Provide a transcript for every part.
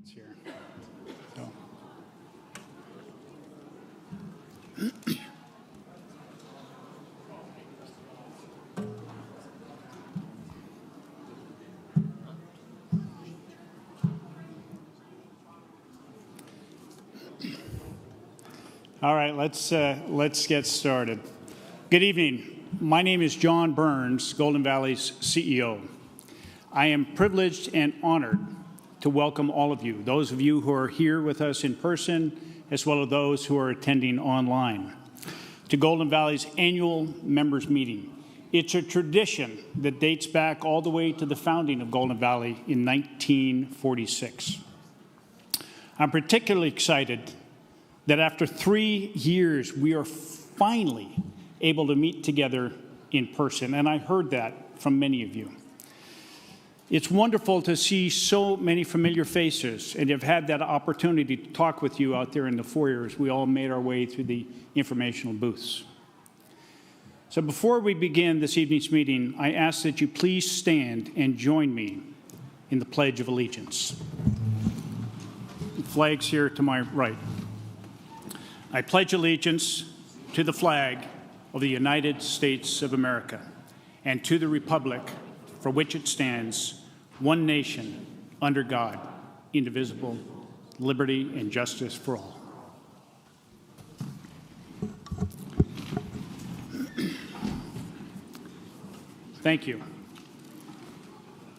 It's here. So. All right, let's get started. Good evening. My name is John Burns, Golden Valley's CEO. I am privileged and honored to welcome all of you, those of you who are here with us in person, as well as those who are attending online, to Golden Valley's annual members meeting. It's a tradition that dates back all the way to the founding of Golden Valley in 1946. I'm particularly excited that after 3 years, we are finally able to meet together in person, and I heard that from many of you. It's wonderful to see so many familiar faces, and have had that opportunity to talk with you out there in the foyer as we all made our way through the informational booths. So before we begin this evening's meeting, I ask that you please stand and join me in the Pledge of Allegiance. The flag's here to my right. I pledge allegiance to the flag of the United States of America and to the republic for which it stands, one nation, under God, indivisible, liberty and justice for all. Thank you.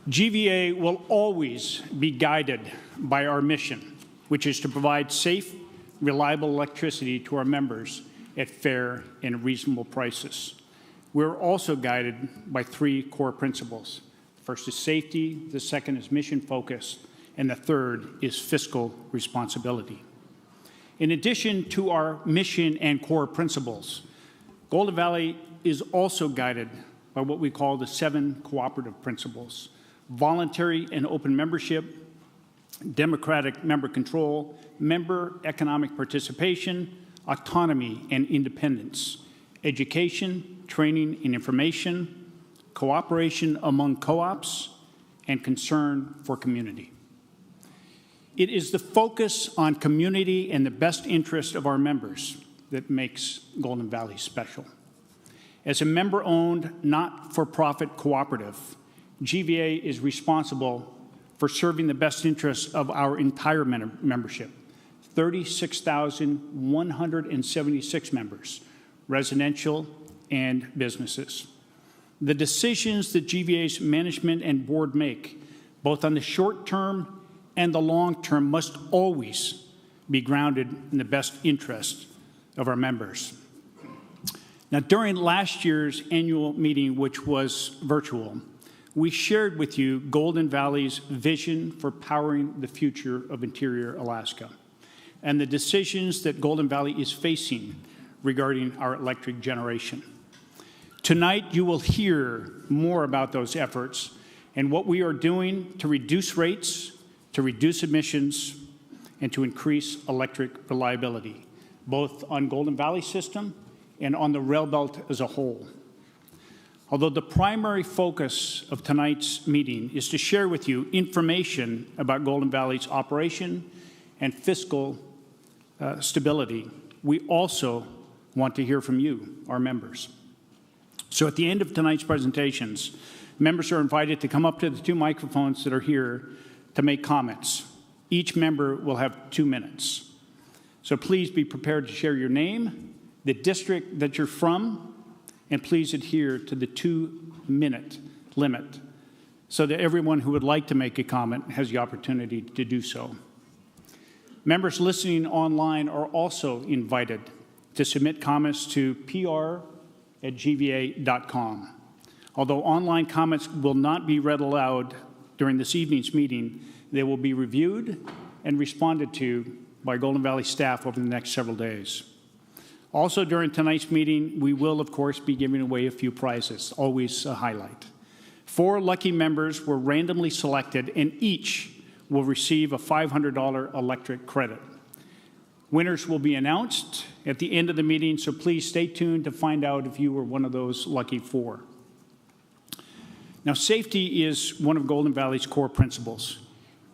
GVEA will always be guided by our mission, which is to provide safe, reliable electricity to our members at fair and reasonable prices. We're also guided by 3 core principles. The first is safety, the second is mission focus, and the third is fiscal responsibility. In addition to our mission and core principles, Golden Valley is also guided by what we call the 7 cooperative principles: voluntary and open membership, democratic member control, member economic participation, autonomy and independence, education, training and information, cooperation among co-ops, and concern for community. It is the focus on community and the best interest of our members that makes Golden Valley special. As a member-owned, not-for-profit cooperative, GVEA is responsible for serving the best interests of our entire membership, 36,176 members, residential and businesses. The decisions that GVEA's management and board make, both on the short term and the long term, must always be grounded in the best interest of our members. Now, during last year's annual meeting, which was virtual, we shared with you Golden Valley's vision for powering the future of interior Alaska and the decisions that Golden Valley is facing regarding our electric generation. Tonight, you will hear more about those efforts and what we are doing to reduce rates, to reduce emissions, and to increase electric reliability, both on Golden Valley system and on the rail belt as a whole. Although the primary focus of tonight's meeting is to share with you information about Golden Valley's operation and fiscal stability, we also want to hear from you, our members. So at the end of tonight's presentations, members are invited to come up to the 2 microphones that are here to make comments. Each member will have 2 minutes. So please be prepared to share your name, the district that you're from, and please adhere to the 2-minute limit so that everyone who would like to make a comment has the opportunity to do so. Members listening online are also invited to submit comments to pr@gva.com. Although online comments will not be read aloud during this evening's meeting, they will be reviewed and responded to by Golden Valley staff over the next several days. Also, during tonight's meeting, we will, of course, be giving away a few prizes, always a highlight. 4 lucky members were randomly selected, and each will receive a $500 electric credit. Winners will be announced at the end of the meeting, so please stay tuned to find out if you were one of those lucky 4. Now, safety is one of Golden Valley's core principles.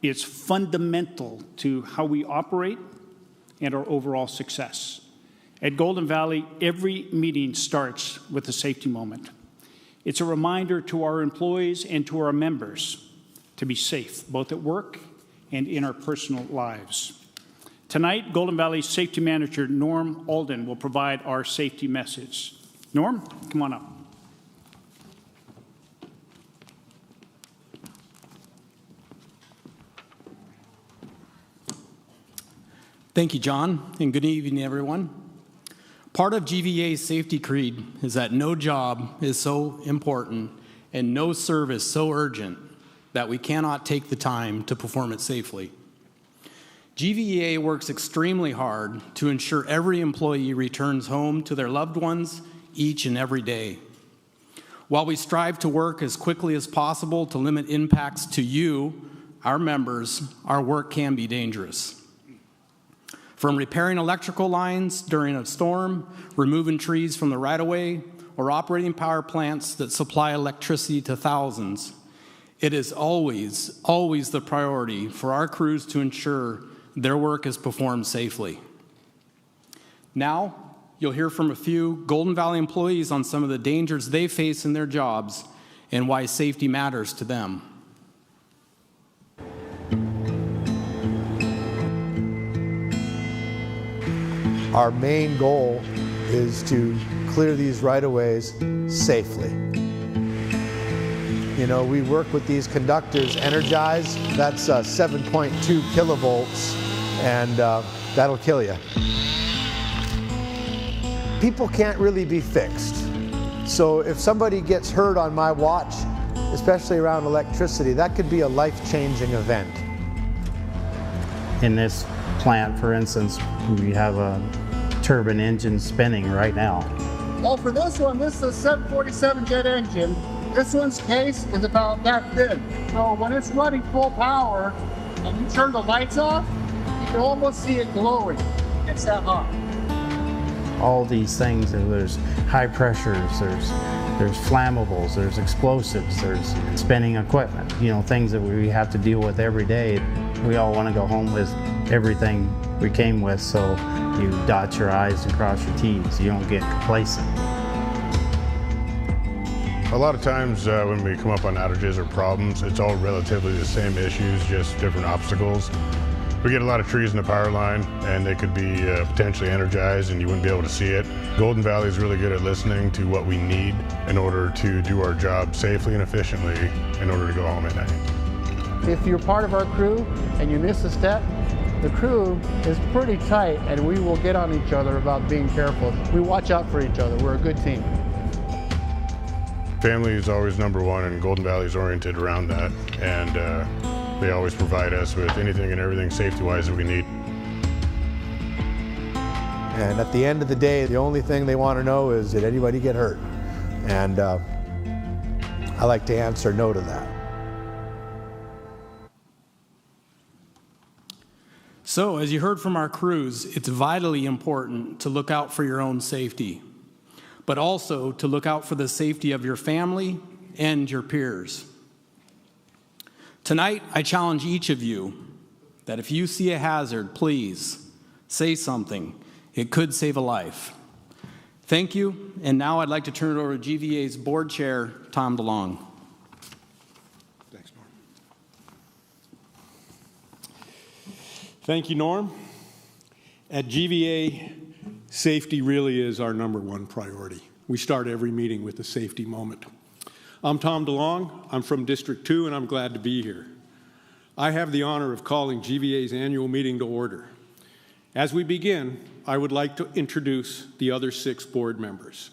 It's fundamental to how we operate and our overall success. At Golden Valley, every meeting starts with a safety moment. It's a reminder to our employees and to our members to be safe, both at work and in our personal lives. Tonight, Golden Valley Safety Manager Norm Alden will provide our safety message. Norm, come on up. Thank you, John, and good evening, everyone. Part of GVEA's safety creed is that no job is so important and no service so urgent that we cannot take the time to perform it safely. GVEA works extremely hard to ensure every employee returns home to their loved ones each and every day. While we strive to work as quickly as possible to limit impacts to you, our members, our work can be dangerous. From repairing electrical lines during a storm, removing trees from the right-of-way, or operating power plants that supply electricity to thousands, it is always, always the priority for our crews to ensure their work is performed safely. Now, you'll hear from a few Golden Valley employees on some of the dangers they face in their jobs and why safety matters to them. Our main goal is to clear these right-of-ways safely. You know, we work with these conductors energized. That's 7.2 kilovolts, and that'll kill you. People can't really be fixed. So if somebody gets hurt on my watch, especially around electricity, that could be a life-changing event. In this plant, for instance, we have a turbine engine spinning right now. Well, for this one, this is a 747 jet engine. This one's case is about that thin. So when it's running full power and you turn the lights off, you can almost see it glowing. It's that hot. All these things, there's high pressures, there's flammables, there's explosives, there's spinning equipment, you know, things that we have to deal with every day. We all want to go home with everything we came with, so you dot your I's and cross your T's. You don't get complacent. A lot of times when we come up on outages or problems, it's all relatively the same issues, just different obstacles. We get a lot of trees in the power line, and they could be potentially energized and you wouldn't be able to see it. Golden Valley is really good at listening to what we need in order to do our job safely and efficiently in order to go home at night. If you're part of our crew and you miss a step, the crew is pretty tight and we will get on each other about being careful. We watch out for each other. We're a good team. Family is always number one, and Golden Valley is oriented around that, and they always provide us with anything and everything safety-wise that we need. And at the end of the day, the only thing they want to know is, did anybody get hurt? And I like to answer no to that. So, as you heard from our crews, it's vitally important to look out for your own safety, but also to look out for the safety of your family and your peers. Tonight, I challenge each of you that if you see a hazard, please say something. It could save a life. Thank you, and now I'd like to turn it over to GVEA's Board Chair, Tom DeLong. Thanks, Norm. Thank you, Norm. At GVEA, safety really is our number one priority. We start every meeting with a safety moment. I'm Tom DeLong. I'm from District 2, and I'm glad to be here. I have the honor of calling GVEA's annual meeting to order. As we begin, I would like to introduce the other 6 board members.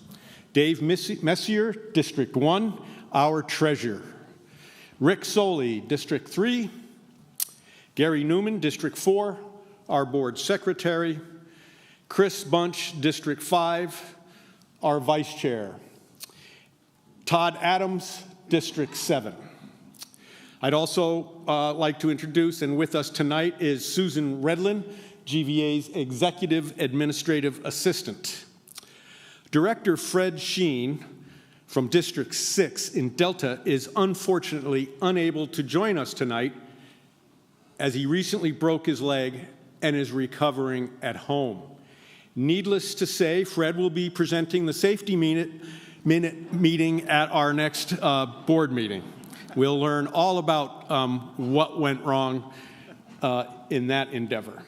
Dave Messier, District 1, our treasurer. Rick Soley, District 3. Gary Newman, District 4, our board secretary. Chris Bunch, District 5, our vice chair. Todd Adams, District 7. I'd also like to introduce, and with us tonight is Susan Redlin, GVEA's Executive Administrative Assistant. Director Fred Sheen from District 6 in Delta is unfortunately unable to join us tonight as he recently broke his leg and is recovering at home. Needless to say, Fred will be presenting the safety minute meeting at our next board meeting. We'll learn all about what went wrong in that endeavor.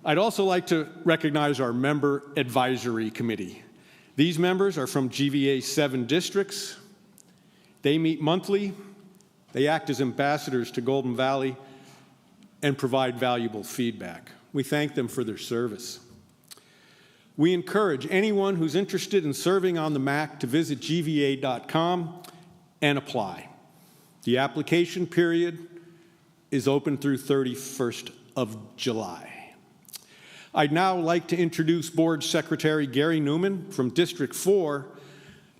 I'd also like to recognize our member advisory committee. These members are from GVEA's 7 districts. They meet monthly. They act as ambassadors to Golden Valley and provide valuable feedback. We thank them for their service. We encourage anyone who's interested in serving on the MAC to visit gvea.com and apply. The application period is open through 31st of July. I'd now like to introduce Board Secretary Gary Newman from District 4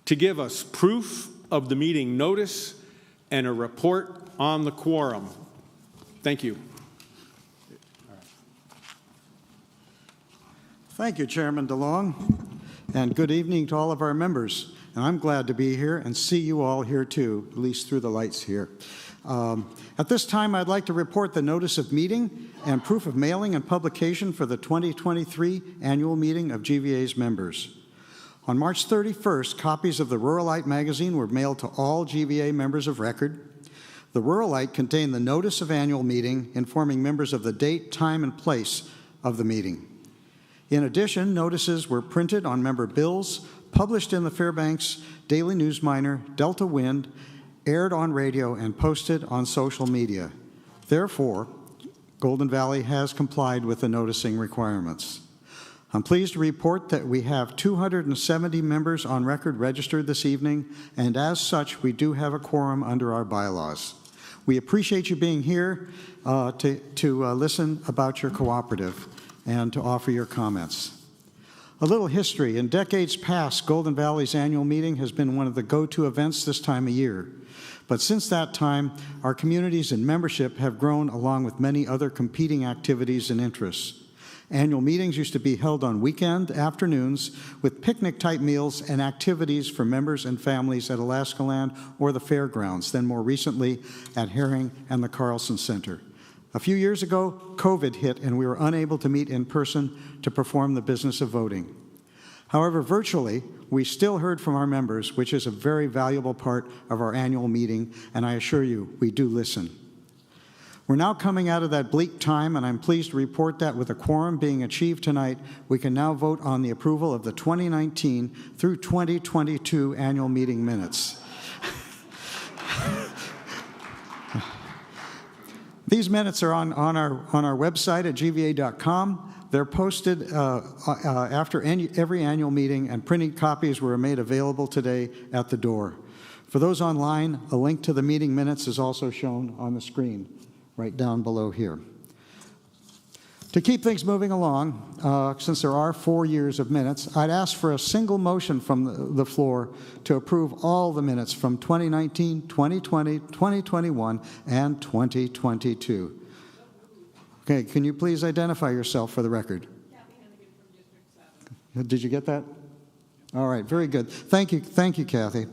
to give us proof of the meeting notice and a report on the quorum. Thank you. Thank you, Chairman DeLong, and good evening to all of our members. And I'm glad to be here and see you all here too, at least through the lights here. At this time, I'd like to report the notice of meeting and proof of mailing and publication for the 2023 annual meeting of GVEA's members. On March 31st, copies of the Ruralite magazine were mailed to all GVEA members of record. The Ruralite contained the notice of annual meeting informing members of the date, time, and place of the meeting. In addition, notices were printed on member bills, published in the Fairbanks Daily News Miner, Delta Wind, aired on radio, and posted on social media. Therefore, Golden Valley has complied with the noticing requirements. I'm pleased to report that we have 270 members on record registered this evening, and as such, we do have a quorum under our bylaws. We appreciate you being here to listen about your cooperative and to offer your comments. A little history. In decades past, Golden Valley's annual meeting has been one of the go-to events this time of year. But since that time, our communities and membership have grown along with many other competing activities and interests. Annual meetings used to be held on weekend afternoons with picnic-type meals and activities for members and families at Alaska Land or the fairgrounds, then more recently at Herring and the Carlson Center. A few years ago, COVID hit and we were unable to meet in person to perform the business of voting. However, virtually, we still heard from our members, which is a very valuable part of our annual meeting, and I assure you, we do listen. We're now coming out of that bleak time, and I'm pleased to report that with a quorum being achieved tonight, we can now vote on the approval of the 2019 through 2022 annual meeting minutes. These minutes are on our website at gvea.com. They're posted after every annual meeting, and printed copies were made available today at the door. For those online, a link to the meeting minutes is also shown on the screen, right down below here. To keep things moving along, since there are 4 years of minutes, I'd ask for a single motion from the floor to approve all the minutes from 2019, 2020, 2021, and 2022. Okay, can you please identify yourself for the record? Kathy Hennigan from District 7. Did you get that? All right, very good. Thank you, Kathy.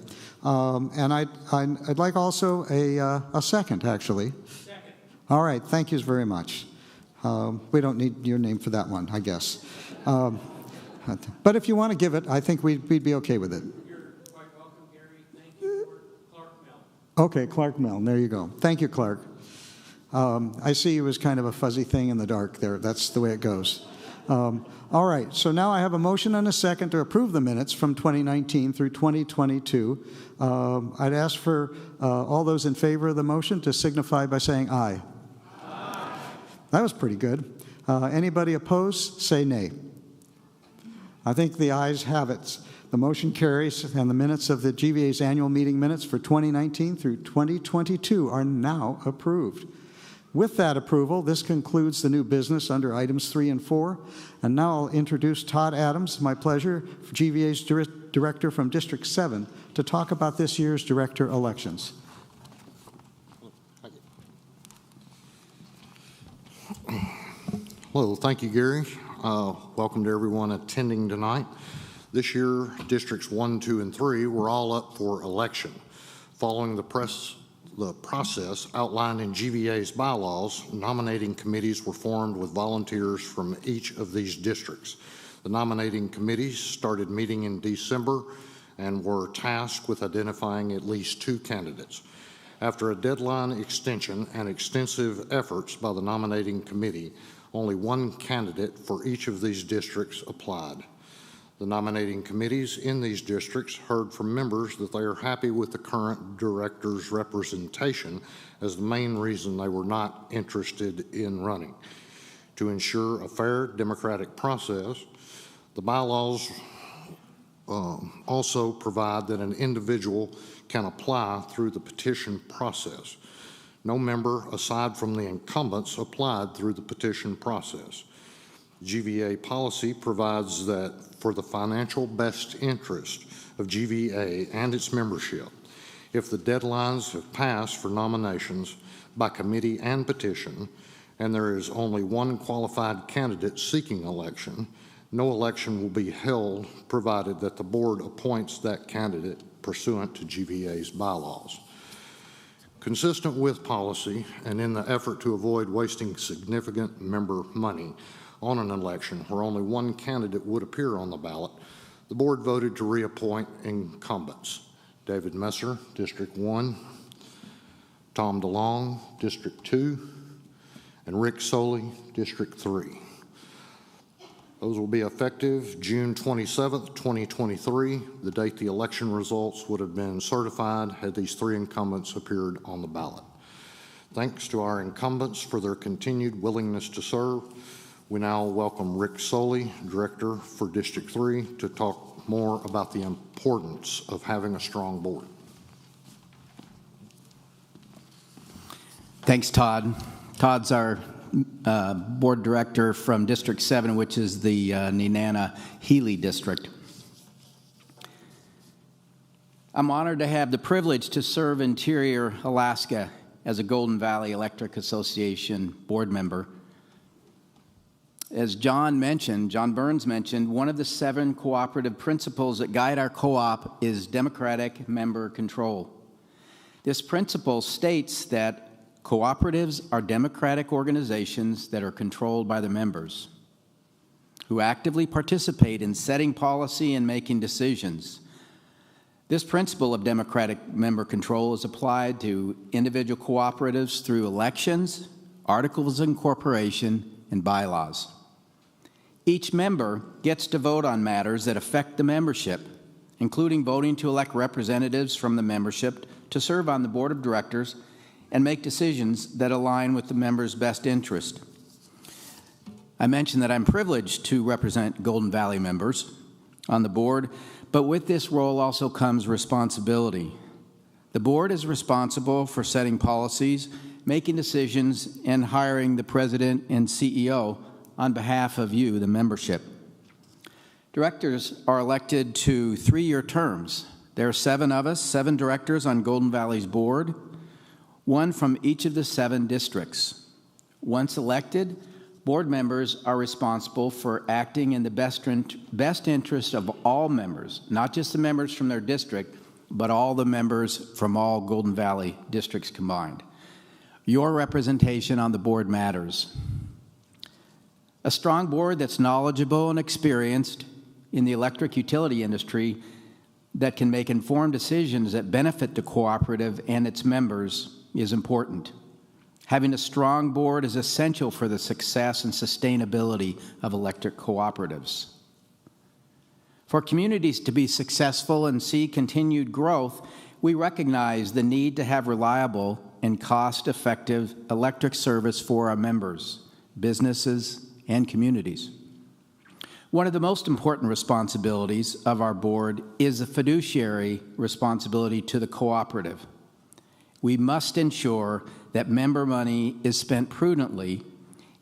And I'd like also a second, actually. Second. All right, thank you very much. We don't need your name for that one, I guess. But if you want to give it, I think we'd be okay with it. You're quite welcome, Gary. Thank you for Clark Mel. Okay, Clark Mel, there you go. Thank you, Clark. I see you as kind of a fuzzy thing in the dark there. That's the way it goes. All right, so now I have a motion and a second to approve the minutes from 2019 through 2022. I'd ask for all those in favor of the motion to signify by saying aye. Aye. That was pretty good. Anybody opposed, say nay. I think the ayes have it. The motion carries, and the minutes of the GVEA's annual meeting minutes for 2019 through 2022 are now approved. With that approval, this concludes the new business under items 3 and 4. And now I'll introduce Todd Adams, my pleasure, GVEA's director from District 7, to talk about this year's director elections. Well, thank you, Gary. Welcome to everyone attending tonight. This year, Districts 1, 2, and 3 were all up for election. Following the the process outlined in GVEA's bylaws, nominating committees were formed with volunteers from each of these districts. The nominating committees started meeting in December and were tasked with identifying at least 2 candidates. After a deadline extension and extensive efforts by the nominating committee, only 1 candidate for each of these districts applied. The nominating committees in these districts heard from members that they are happy with the current director's representation as the main reason they were not interested in running. To ensure a fair democratic process, the bylaws also provide that an individual can apply through the petition process. No member, aside from the incumbents, applied through the petition process. GVEA policy provides that for the financial best interest of GVEA and its membership, if the deadlines have passed for nominations by committee and petition, and there is only 1 qualified candidate seeking election, no election will be held provided that the board appoints that candidate pursuant to GVEA's bylaws. Consistent with policy and in the effort to avoid wasting significant member money on an election where only 1 candidate would appear on the ballot, the board voted to reappoint incumbents. David Messer, District 1, Tom DeLong, District 2, and Rick Soley, District 3. Those will be effective June 27th, 2023, the date the election results would have been certified had these 3 incumbents appeared on the ballot. Thanks to our incumbents for their continued willingness to serve. We now welcome Rick Soley, Director for District 3, to talk more about the importance of having a strong board. Thanks, Todd. Todd's our board director from District 7, which is the Nenana-Healy district. I'm honored to have the privilege to serve Interior Alaska as a Golden Valley Electric Association board member. As John Burns mentioned, one of the 7 cooperative principles that guide our co-op is democratic member control. This principle states that cooperatives are democratic organizations that are controlled by the members, who actively participate in setting policy and making decisions. This principle of democratic member control is applied to individual cooperatives through elections, articles of incorporation, and bylaws. Each member gets to vote on matters that affect the membership, including voting to elect representatives from the membership to serve on the board of directors and make decisions that align with the members' best interest. I mentioned that I'm privileged to represent Golden Valley members on the board, but with this role also comes responsibility. The board is responsible for setting policies, making decisions, and hiring the president and CEO on behalf of you, the membership. Directors are elected to 3-year terms. There are 7 of us, 7 directors on Golden Valley's board, 1 from each of the 7 districts. Once elected, board members are responsible for acting in the best interest of all members, not just the members from their district, but all the members from all Golden Valley districts combined. Your representation on the board matters. A strong board that's knowledgeable and experienced in the electric utility industry that can make informed decisions that benefit the cooperative and its members is important. Having a strong board is essential for the success and sustainability of electric cooperatives. For communities to be successful and see continued growth, we recognize the need to have reliable and cost-effective electric service for our members, businesses, and communities. One of the most important responsibilities of our board is a fiduciary responsibility to the cooperative. We must ensure that member money is spent prudently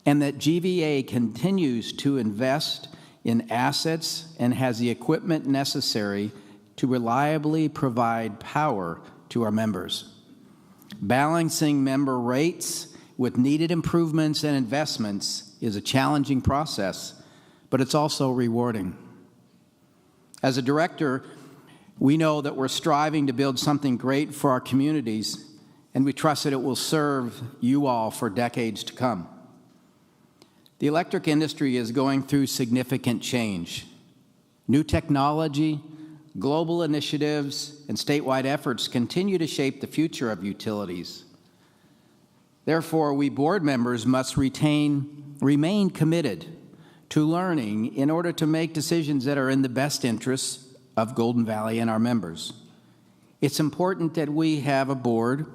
and that GVEA continues to invest in assets and has the equipment necessary to reliably provide power to our members. Balancing member rates with needed improvements and investments is a challenging process, but it's also rewarding. As a director, we know that we're striving to build something great for our communities and we trust that it will serve you all for decades to come. The electric industry is going through significant change. New technology, global initiatives, and statewide efforts continue to shape the future of utilities. Therefore, we board members must remain committed to learning in order to make decisions that are in the best interests of Golden Valley and our members. It's important that we have a board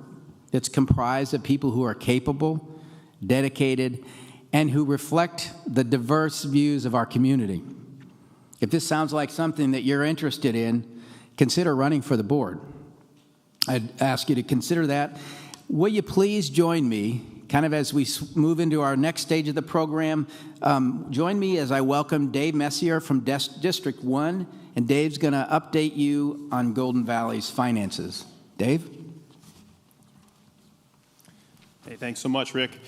that's comprised of people who are capable, dedicated, and who reflect the diverse views of our community. If this sounds like something that you're interested in, consider running for the board. I'd ask you to consider that. Will you please join me, kind of as we move into our next stage of the program, join me as I welcome Dave Messier from District 1, and Dave's going to update you on Golden Valley's finances. Dave? Hey, thanks so much, Rick.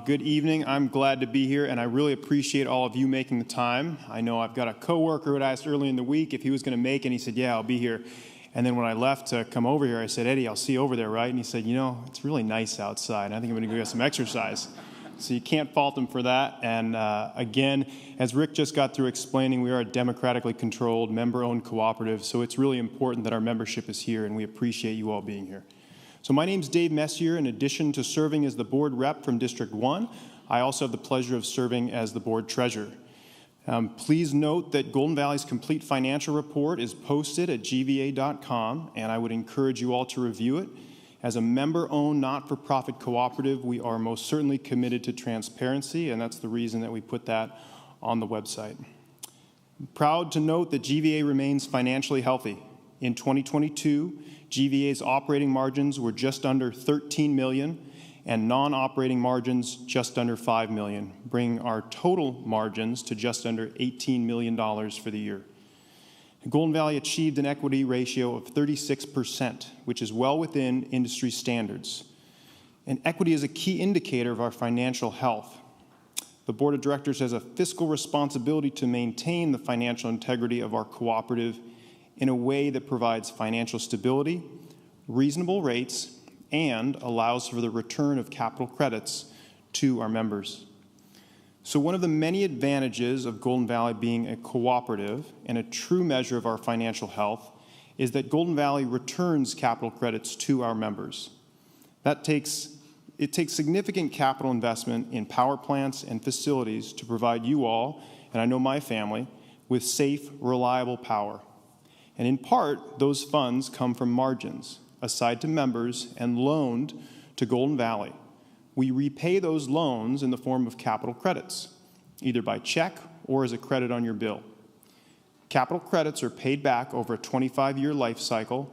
Good evening. I'm glad to be here, and I really appreciate all of you making the time. I know I've got a coworker who had asked early in the week if he was going to make it, and he said, yeah, I'll be here. And then when I left to come over here, I said, Eddie, I'll see you over there, right? And he said, you know, it's really nice outside, and I think I'm going to go get some exercise. So you can't fault him for that. And again, as Rick just got through explaining, we are a democratically controlled, member-owned cooperative, so it's really important that our membership is here, and we appreciate you all being here. So my name's Dave Messier. In addition to serving as the board rep from District 1, I also have the pleasure of serving as the board treasurer. Please note that Golden Valley's complete financial report is posted at GVEA.com, and I would encourage you all to review it. As a member-owned, not-for-profit cooperative, we are most certainly committed to transparency, and that's the reason that we put that on the website. I'm proud to note that GVEA remains financially healthy. In 2022, GVEA's operating margins were just under $13 million, and non-operating margins just under $5 million, bringing our total margins to just under $18 million for the year. Golden Valley achieved an equity ratio of 36%, which is well within industry standards. And equity is a key indicator of our financial health. The board of directors has a fiscal responsibility to maintain the financial integrity of our cooperative in a way that provides financial stability, reasonable rates, and allows for the return of capital credits to our members. So one of the many advantages of Golden Valley being a cooperative and a true measure of our financial health is that Golden Valley returns capital credits to our members. It takes significant capital investment in power plants and facilities to provide you all, and I know my family, with safe, reliable power. And in part, those funds come from margins assigned to members and loaned to Golden Valley. We repay those loans in the form of capital credits, either by check or as a credit on your bill. Capital credits are paid back over a 25-year life cycle,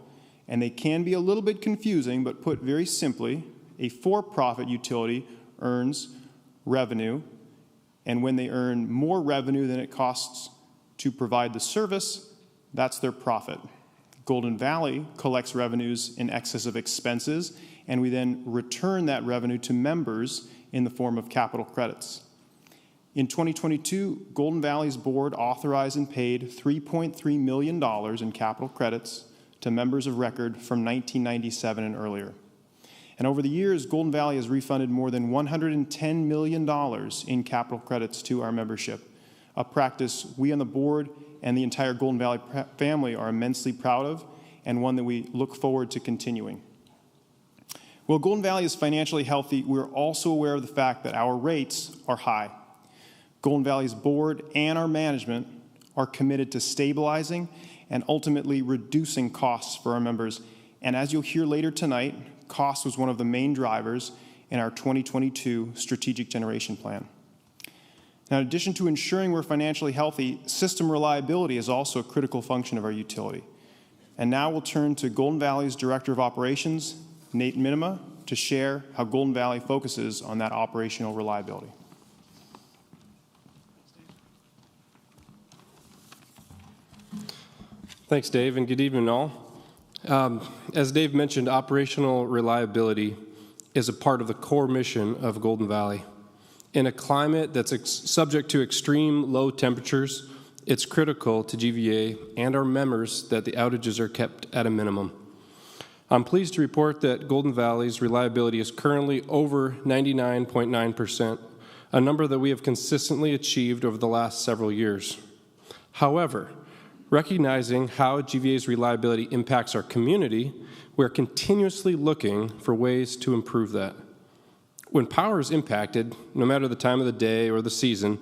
and they can be a little bit confusing, but put very simply, a for-profit utility earns revenue, and when they earn more revenue than it costs to provide the service, that's their profit. Golden Valley collects revenues in excess of expenses, and we then return that revenue to members in the form of capital credits. In 2022, Golden Valley's board authorized and paid $3.3 million in capital credits to members of record from 1997 and earlier. And over the years, Golden Valley has refunded more than $110 million in capital credits to our membership, a practice we on the board and the entire Golden Valley family are immensely proud of, and one that we look forward to continuing. While Golden Valley is financially healthy, we're also aware of the fact that our rates are high. Golden Valley's board and our management are committed to stabilizing and ultimately reducing costs for our members. And as you'll hear later tonight, cost was one of the main drivers in our 2022 strategic generation plan. Now, in addition to ensuring we're financially healthy, system reliability is also a critical function of our utility. And now we'll turn to Golden Valley's Director of Operations, Nate Minima, to share how Golden Valley focuses on that operational reliability. Thanks, Dave, and good evening, all. As Dave mentioned, operational reliability is a part of the core mission of Golden Valley. In a climate that's subject to extreme low temperatures, it's critical to GVEA and our members that the outages are kept at a minimum. I'm pleased to report that Golden Valley's reliability is currently over 99.9%, a number that we have consistently achieved over the last several years. However, recognizing how GVEA's reliability impacts our community, we're continuously looking for ways to improve that. When power is impacted, no matter the time of the day or the season,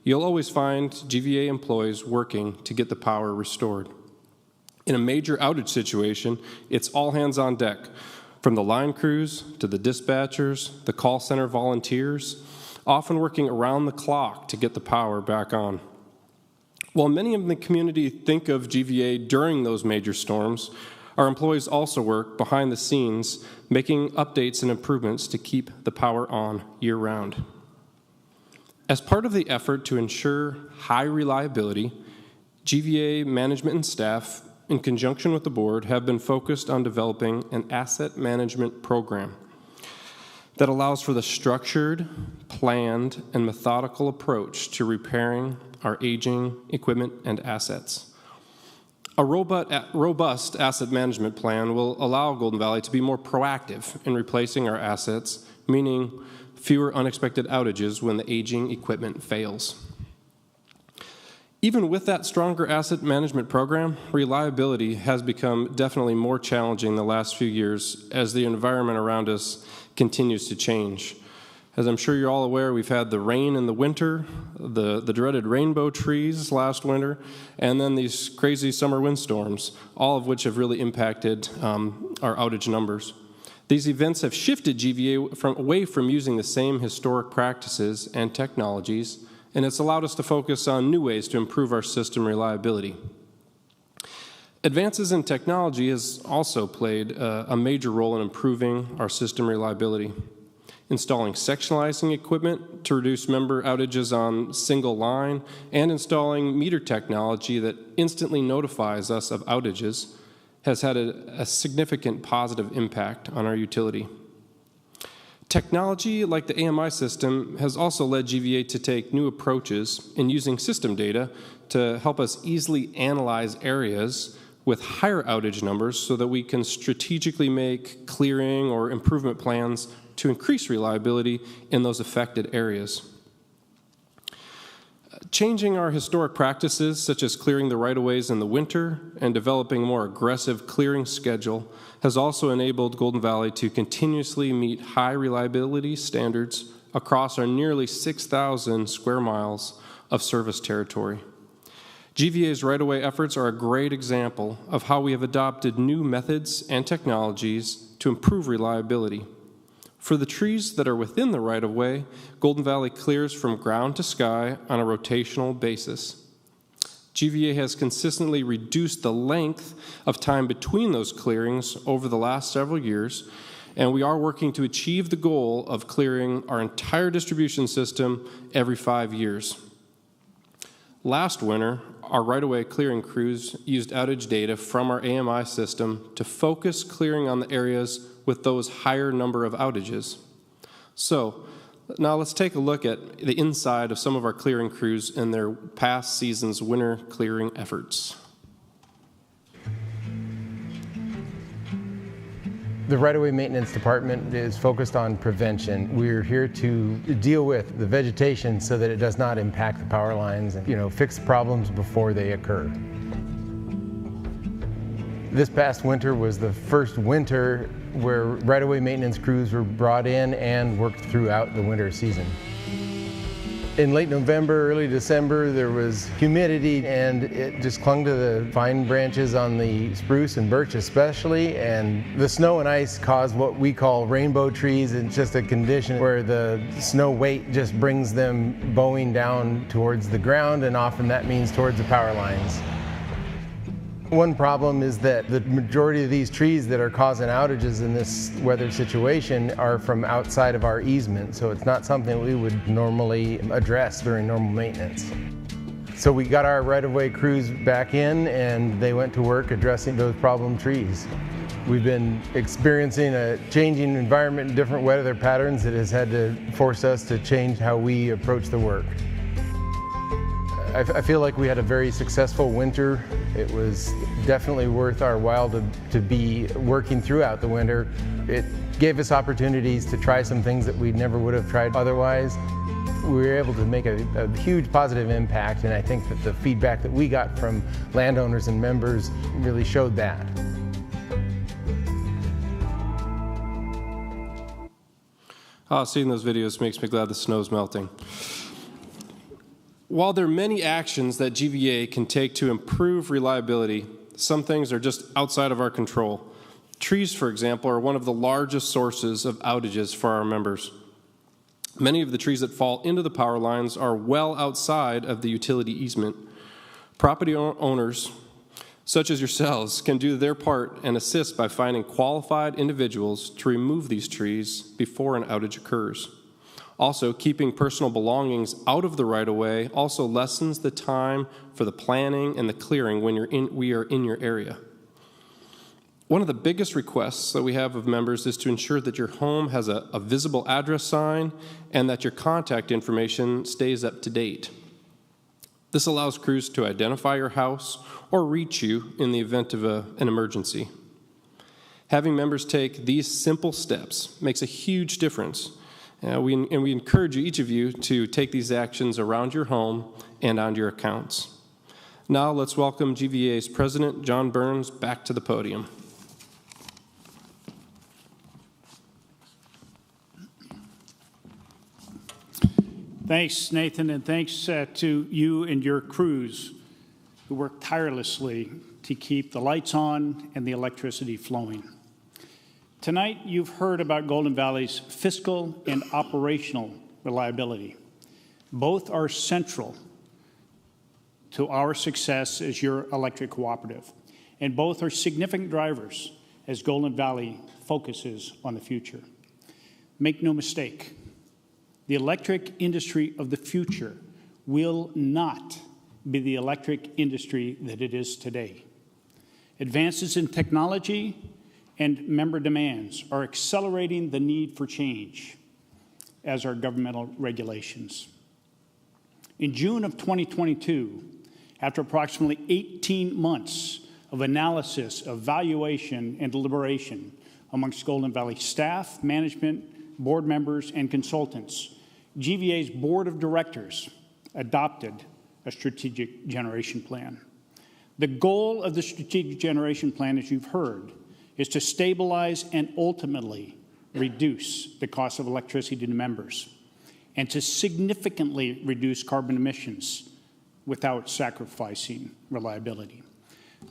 you'll always find GVEA employees working to get the power restored. In a major outage situation, it's all hands on deck, from the line crews to the dispatchers, the call center volunteers, often working around the clock to get the power back on. While many in the community think of GVEA during those major storms, our employees also work behind the scenes, making updates and improvements to keep the power on year-round. As part of the effort to ensure high reliability, GVEA management and staff, in conjunction with the board, have been focused on developing an asset management program that allows for the structured, planned, and methodical approach to repairing our aging equipment and assets. A robust asset management plan will allow Golden Valley to be more proactive in replacing our assets, meaning fewer unexpected outages when the aging equipment fails. Even with that stronger asset management program, reliability has become definitely more challenging the last few years as the environment around us continues to change. As I'm sure you're all aware, we've had the rain in the winter, the dreaded rainbow trees last winter, and then these crazy summer windstorms, all of which have really impacted our outage numbers. These events have shifted GVEA away from using the same historic practices and technologies, and it's allowed us to focus on new ways to improve our system reliability. Advances in technology has also played a major role in improving our system reliability. Installing sectionalizing equipment to reduce member outages on single line, and installing meter technology that instantly notifies us of outages has had a significant positive impact on our utility. Technology like the AMI system has also led GVEA to take new approaches in using system data to help us easily analyze areas with higher outage numbers so that we can strategically make clearing or improvement plans to increase reliability in those affected areas. Changing our historic practices, such as clearing the right-of-ways in the winter and developing a more aggressive clearing schedule, has also enabled Golden Valley to continuously meet high reliability standards across our nearly 6,000 square miles of service territory. GVEA's right-of-way efforts are a great example of how we have adopted new methods and technologies to improve reliability. For the trees that are within the right-of-way, Golden Valley clears from ground to sky on a rotational basis. GVEA has consistently reduced the length of time between those clearings over the last several years, and we are working to achieve the goal of clearing our entire distribution system every 5 years. Last winter, our right-of-way clearing crews used outage data from our AMI system to focus clearing on the areas with those higher number of outages. So now let's take a look at the inside of some of our clearing crews and their past season's winter clearing efforts. The right-of-way maintenance department is focused on prevention. We're here to deal with the vegetation so that it does not impact the power lines and, fix problems before they occur. This past winter was the first winter where right-of-way maintenance crews were brought in and worked throughout the winter season. In late November, early December, there was humidity and it just clung to the fine branches on the spruce and birch especially, and the snow and ice caused what we call rainbow trees. It's just a condition where the snow weight just brings them bowing down towards the ground, and often that means towards the power lines. One problem is that the majority of these trees that are causing outages in this weather situation are from outside of our easement, so it's not something we would normally address during normal maintenance. So we got our right-of-way crews back in and they went to work addressing those problem trees. We've been experiencing a changing environment and different weather patterns that has had to force us to change how we approach the work. I feel like we had a very successful winter. It was definitely worth our while to be working throughout the winter. It gave us opportunities to try some things that we never would have tried otherwise. We were able to make a huge positive impact, and I think that the feedback that we got from landowners and members really showed that. Seeing those videos makes me glad the snow's melting. While there are many actions that GVEA can take to improve reliability, some things are just outside of our control. Trees, for example, are one of the largest sources of outages for our members. Many of the trees that fall into the power lines are well outside of the utility easement. Property owners, such as yourselves, can do their part and assist by finding qualified individuals to remove these trees before an outage occurs. Also, keeping personal belongings out of the right-of-way also lessens the time for the planning and the clearing when we are in your area. One of the biggest requests that we have of members is to ensure that your home has a visible address sign and that your contact information stays up to date. This allows crews to identify your house or reach you in the event of an emergency. Having members take these simple steps makes a huge difference. We encourage each of you to take these actions around your home and on your accounts. Now let's welcome GVEA's President, John Burns, back to the podium. Thanks, Nathan, and thanks to you and your crews who work tirelessly to keep the lights on and the electricity flowing. Tonight, you've heard about Golden Valley's fiscal and operational reliability. Both are central to our success as your electric cooperative, and both are significant drivers as Golden Valley focuses on the future. Make no mistake, the electric industry of the future will not be the electric industry that it is today. Advances in technology and member demands are accelerating the need for change, as are governmental regulations. In June of 2022, after approximately 18 months of analysis, evaluation, and deliberation amongst Golden Valley staff, management, board members, and consultants, GVEA's Board of Directors adopted a strategic generation plan. The goal of the strategic generation plan, as you've heard, is to stabilize and ultimately reduce the cost of electricity to members and to significantly reduce carbon emissions without sacrificing reliability.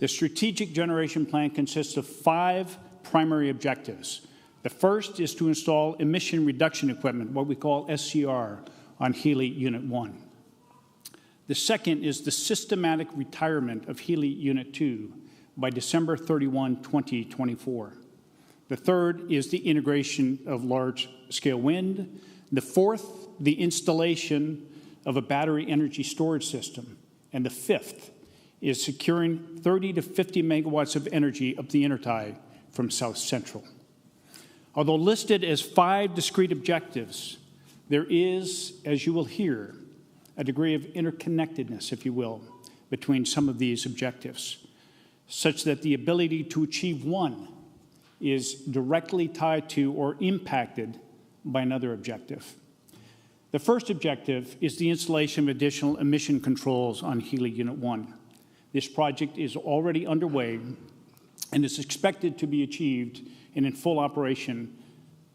The strategic generation plan consists of 5 primary objectives. The first is to install emission reduction equipment, what we call SCR, on Healy Unit 1. The second is the systematic retirement of Healy Unit 2 by December 31, 2024. The third is the integration of large-scale wind. The fourth, the installation of a battery energy storage system. And the fifth is securing 30 to 50 megawatts of energy up the intertie from South Central. Although listed as 5 discrete objectives, there is, as you will hear, a degree of interconnectedness, if you will, between some of these objectives, such that the ability to achieve one is directly tied to or impacted by another objective. The first objective is the installation of additional emission controls on Healy Unit 1. This project is already underway and is expected to be achieved and in full operation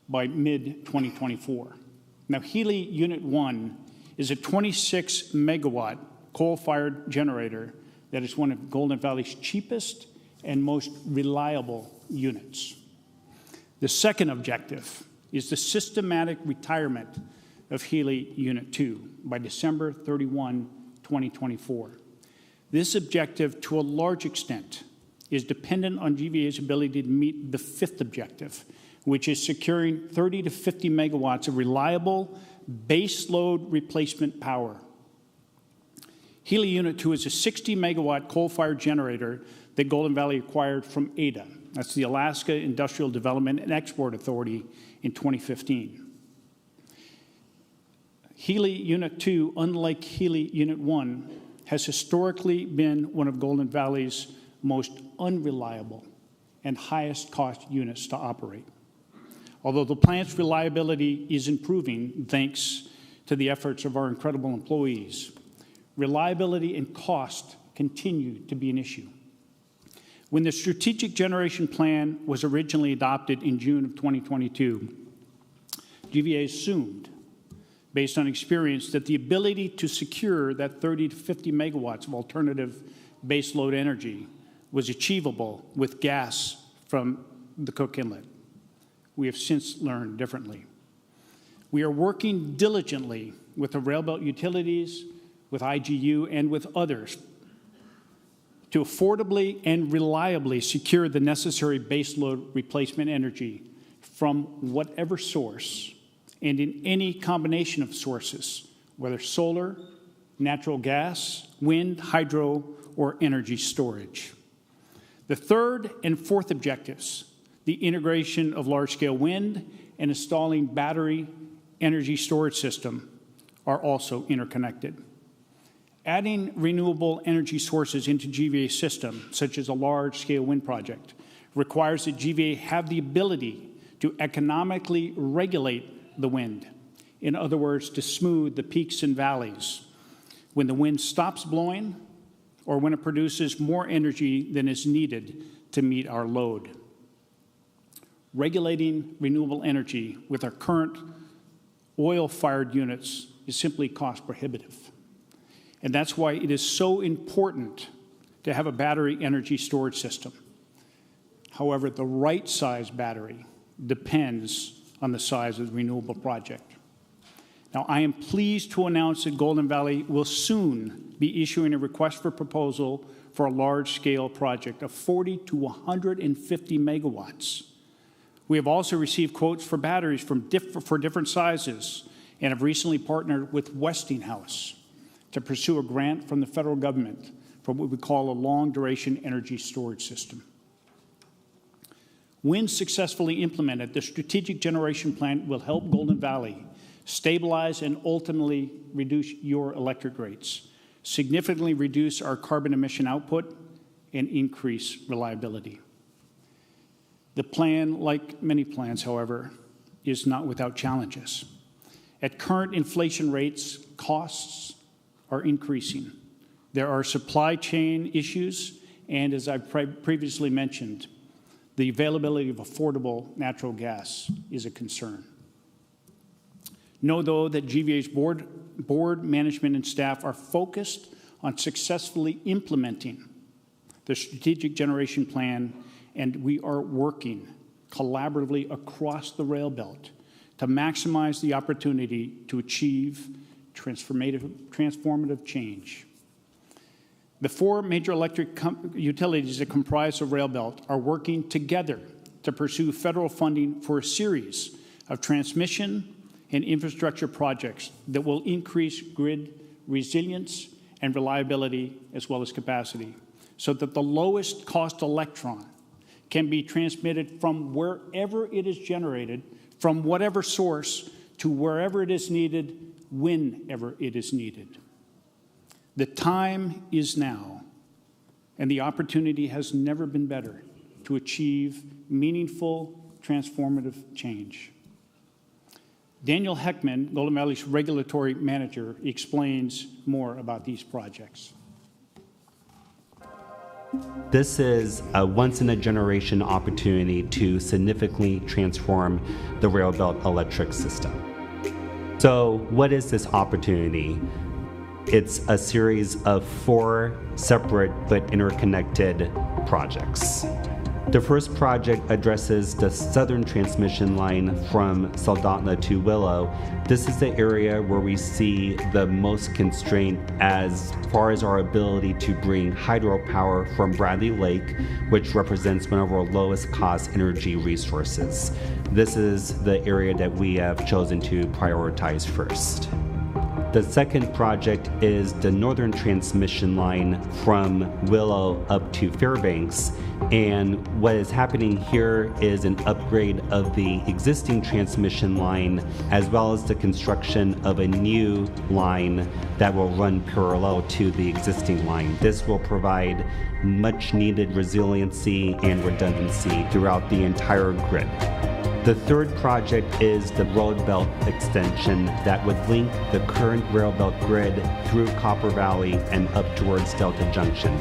by mid-2024. Now, Healy Unit 1 is a 26-megawatt coal-fired generator that is one of Golden Valley's cheapest and most reliable units. The second objective is the systematic retirement of Healy Unit 2 by December 31, 2024. This objective, to a large extent, is dependent on GVEA's ability to meet the fifth objective, which is securing 30 to 50 megawatts of reliable baseload replacement power. Healy Unit 2 is a 60-megawatt coal-fired generator that Golden Valley acquired from ADA. That's the Alaska Industrial Development and Export Authority in 2015. Healy Unit 2, unlike Healy Unit 1, has historically been one of Golden Valley's most unreliable and highest cost units to operate. Although the plant's reliability is improving thanks to the efforts of our incredible employees, reliability and cost continue to be an issue. When the Strategic Generation Plan was originally adopted in June of 2022, GVEA assumed, based on experience, that the ability to secure that 30 to 50 megawatts of alternative baseload energy was achievable with gas from the Cook Inlet. We have since learned differently. We are working diligently with the railbelt utilities, with IGU, and with others to affordably and reliably secure the necessary baseload replacement energy from whatever source and in any combination of sources, whether solar, natural gas, wind, hydro, or energy storage. The third and fourth objectives, the integration of large-scale wind and installing battery energy storage system, are also interconnected. Adding renewable energy sources into GVEA's system, such as a large-scale wind project, requires that GVEA have the ability to economically regulate the wind. In other words, to smooth the peaks and valleys when the wind stops blowing or when it produces more energy than is needed to meet our load. Regulating renewable energy with our current oil-fired units is simply cost prohibitive. And that's why it is so important to have a battery energy storage system. However, the right size battery depends on the size of the renewable project. Now, I am pleased to announce that Golden Valley will soon be issuing a request for proposal for a large-scale project of 40 to 150 megawatts. We have also received quotes for batteries for different sizes and have recently partnered with Westinghouse to pursue a grant from the federal government for what we call a long-duration energy storage system. When successfully implemented, the Strategic Generation Plan will help Golden Valley stabilize and ultimately reduce your electric rates, significantly reduce our carbon emission output, and increase reliability. The plan, like many plans, however, is not without challenges. At current inflation rates, costs are increasing. There are supply chain issues, and as I've previously mentioned, the availability of affordable natural gas is a concern. Know, though, that GVEA's board, management, and staff are focused on successfully implementing the Strategic Generation Plan, and we are working collaboratively across the rail belt to maximize the opportunity to achieve transformative change. The four major electric utilities that comprise the rail belt are working together to pursue federal funding for a series of transmission and infrastructure projects that will increase grid resilience and reliability as well as capacity, so that the lowest cost electron can be transmitted from wherever it is generated, from whatever source, to wherever it is needed, whenever it is needed. The time is now, and the opportunity has never been better to achieve meaningful, transformative change. Daniel Heckman, Golden Valley's regulatory manager, explains more about these projects. This is a once-in-a-generation opportunity to significantly transform the rail belt electric system. So what is this opportunity? It's a series of 4 separate but interconnected projects. The first project addresses the southern transmission line from Soldotna to Willow. This is the area where we see the most constraint as far as our ability to bring hydropower from Bradley Lake, which represents one of our lowest cost energy resources. This is the area that we have chosen to prioritize first. The second project is the northern transmission line from Willow up to Fairbanks. And what is happening here is an upgrade of the existing transmission line, as well as the construction of a new line that will run parallel to the existing line. This will provide much needed resiliency and redundancy throughout the entire grid. The third project is the road belt extension that would link the current rail belt grid through Copper Valley and up towards Delta Junction.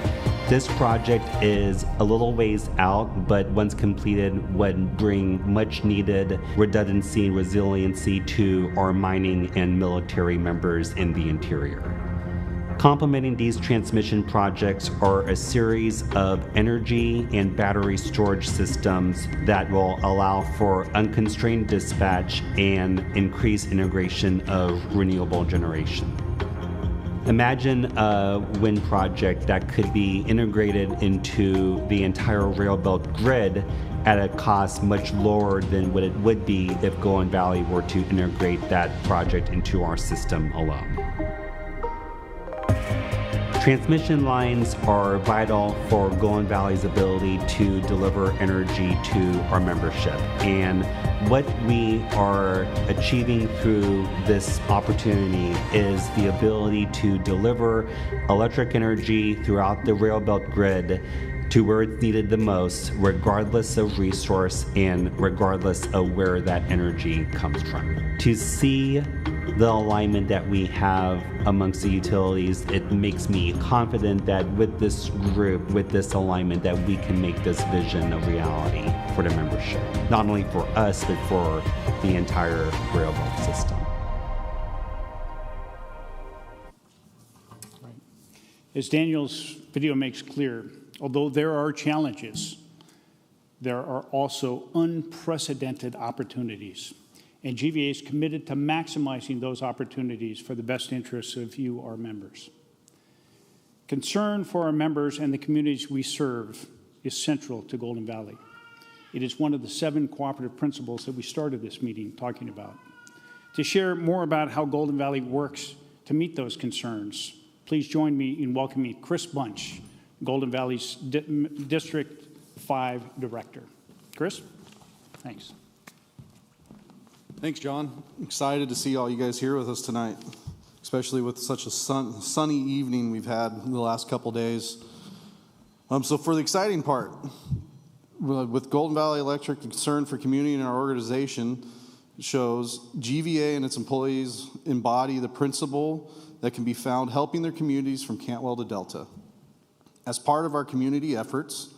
This project is a little ways out, but once completed would bring much needed redundancy and resiliency to our mining and military members in the interior. Complementing these transmission projects are a series of energy and battery storage systems that will allow for unconstrained dispatch and increased integration of renewable generation. Imagine a wind project that could be integrated into the entire rail belt grid at a cost much lower than what it would be if Golden Valley were to integrate that project into our system alone. Transmission lines are vital for Golden Valley's ability to deliver energy to our membership. And what we are achieving through this opportunity is the ability to deliver electric energy throughout the rail belt grid to where it's needed the most, regardless of resource and regardless of where that energy comes from. To see the alignment that we have amongst the utilities, it makes me confident that with this group, with this alignment, that we can make this vision a reality for the membership. Not only for us, but for the entire rail belt system. Right. As Daniel's video makes clear, although there are challenges, there are also unprecedented opportunities. And GVEA is committed to maximizing those opportunities for the best interests of you, our members. Concern for our members and the communities we serve is central to Golden Valley. It is one of the 7 cooperative principles that we started this meeting talking about. To share more about how Golden Valley works to meet those concerns, please join me in welcoming Chris Bunch, Golden Valley's District 5 Director. Chris, thanks. Thanks, John. Excited to see all you guys here with us tonight, especially with such a sunny evening we've had in the last couple days. So for the exciting part, with Golden Valley Electric, concern for community and our organization shows GVEA and its employees embody the principle that can be found helping their communities from Cantwell to Delta. As part of our community efforts,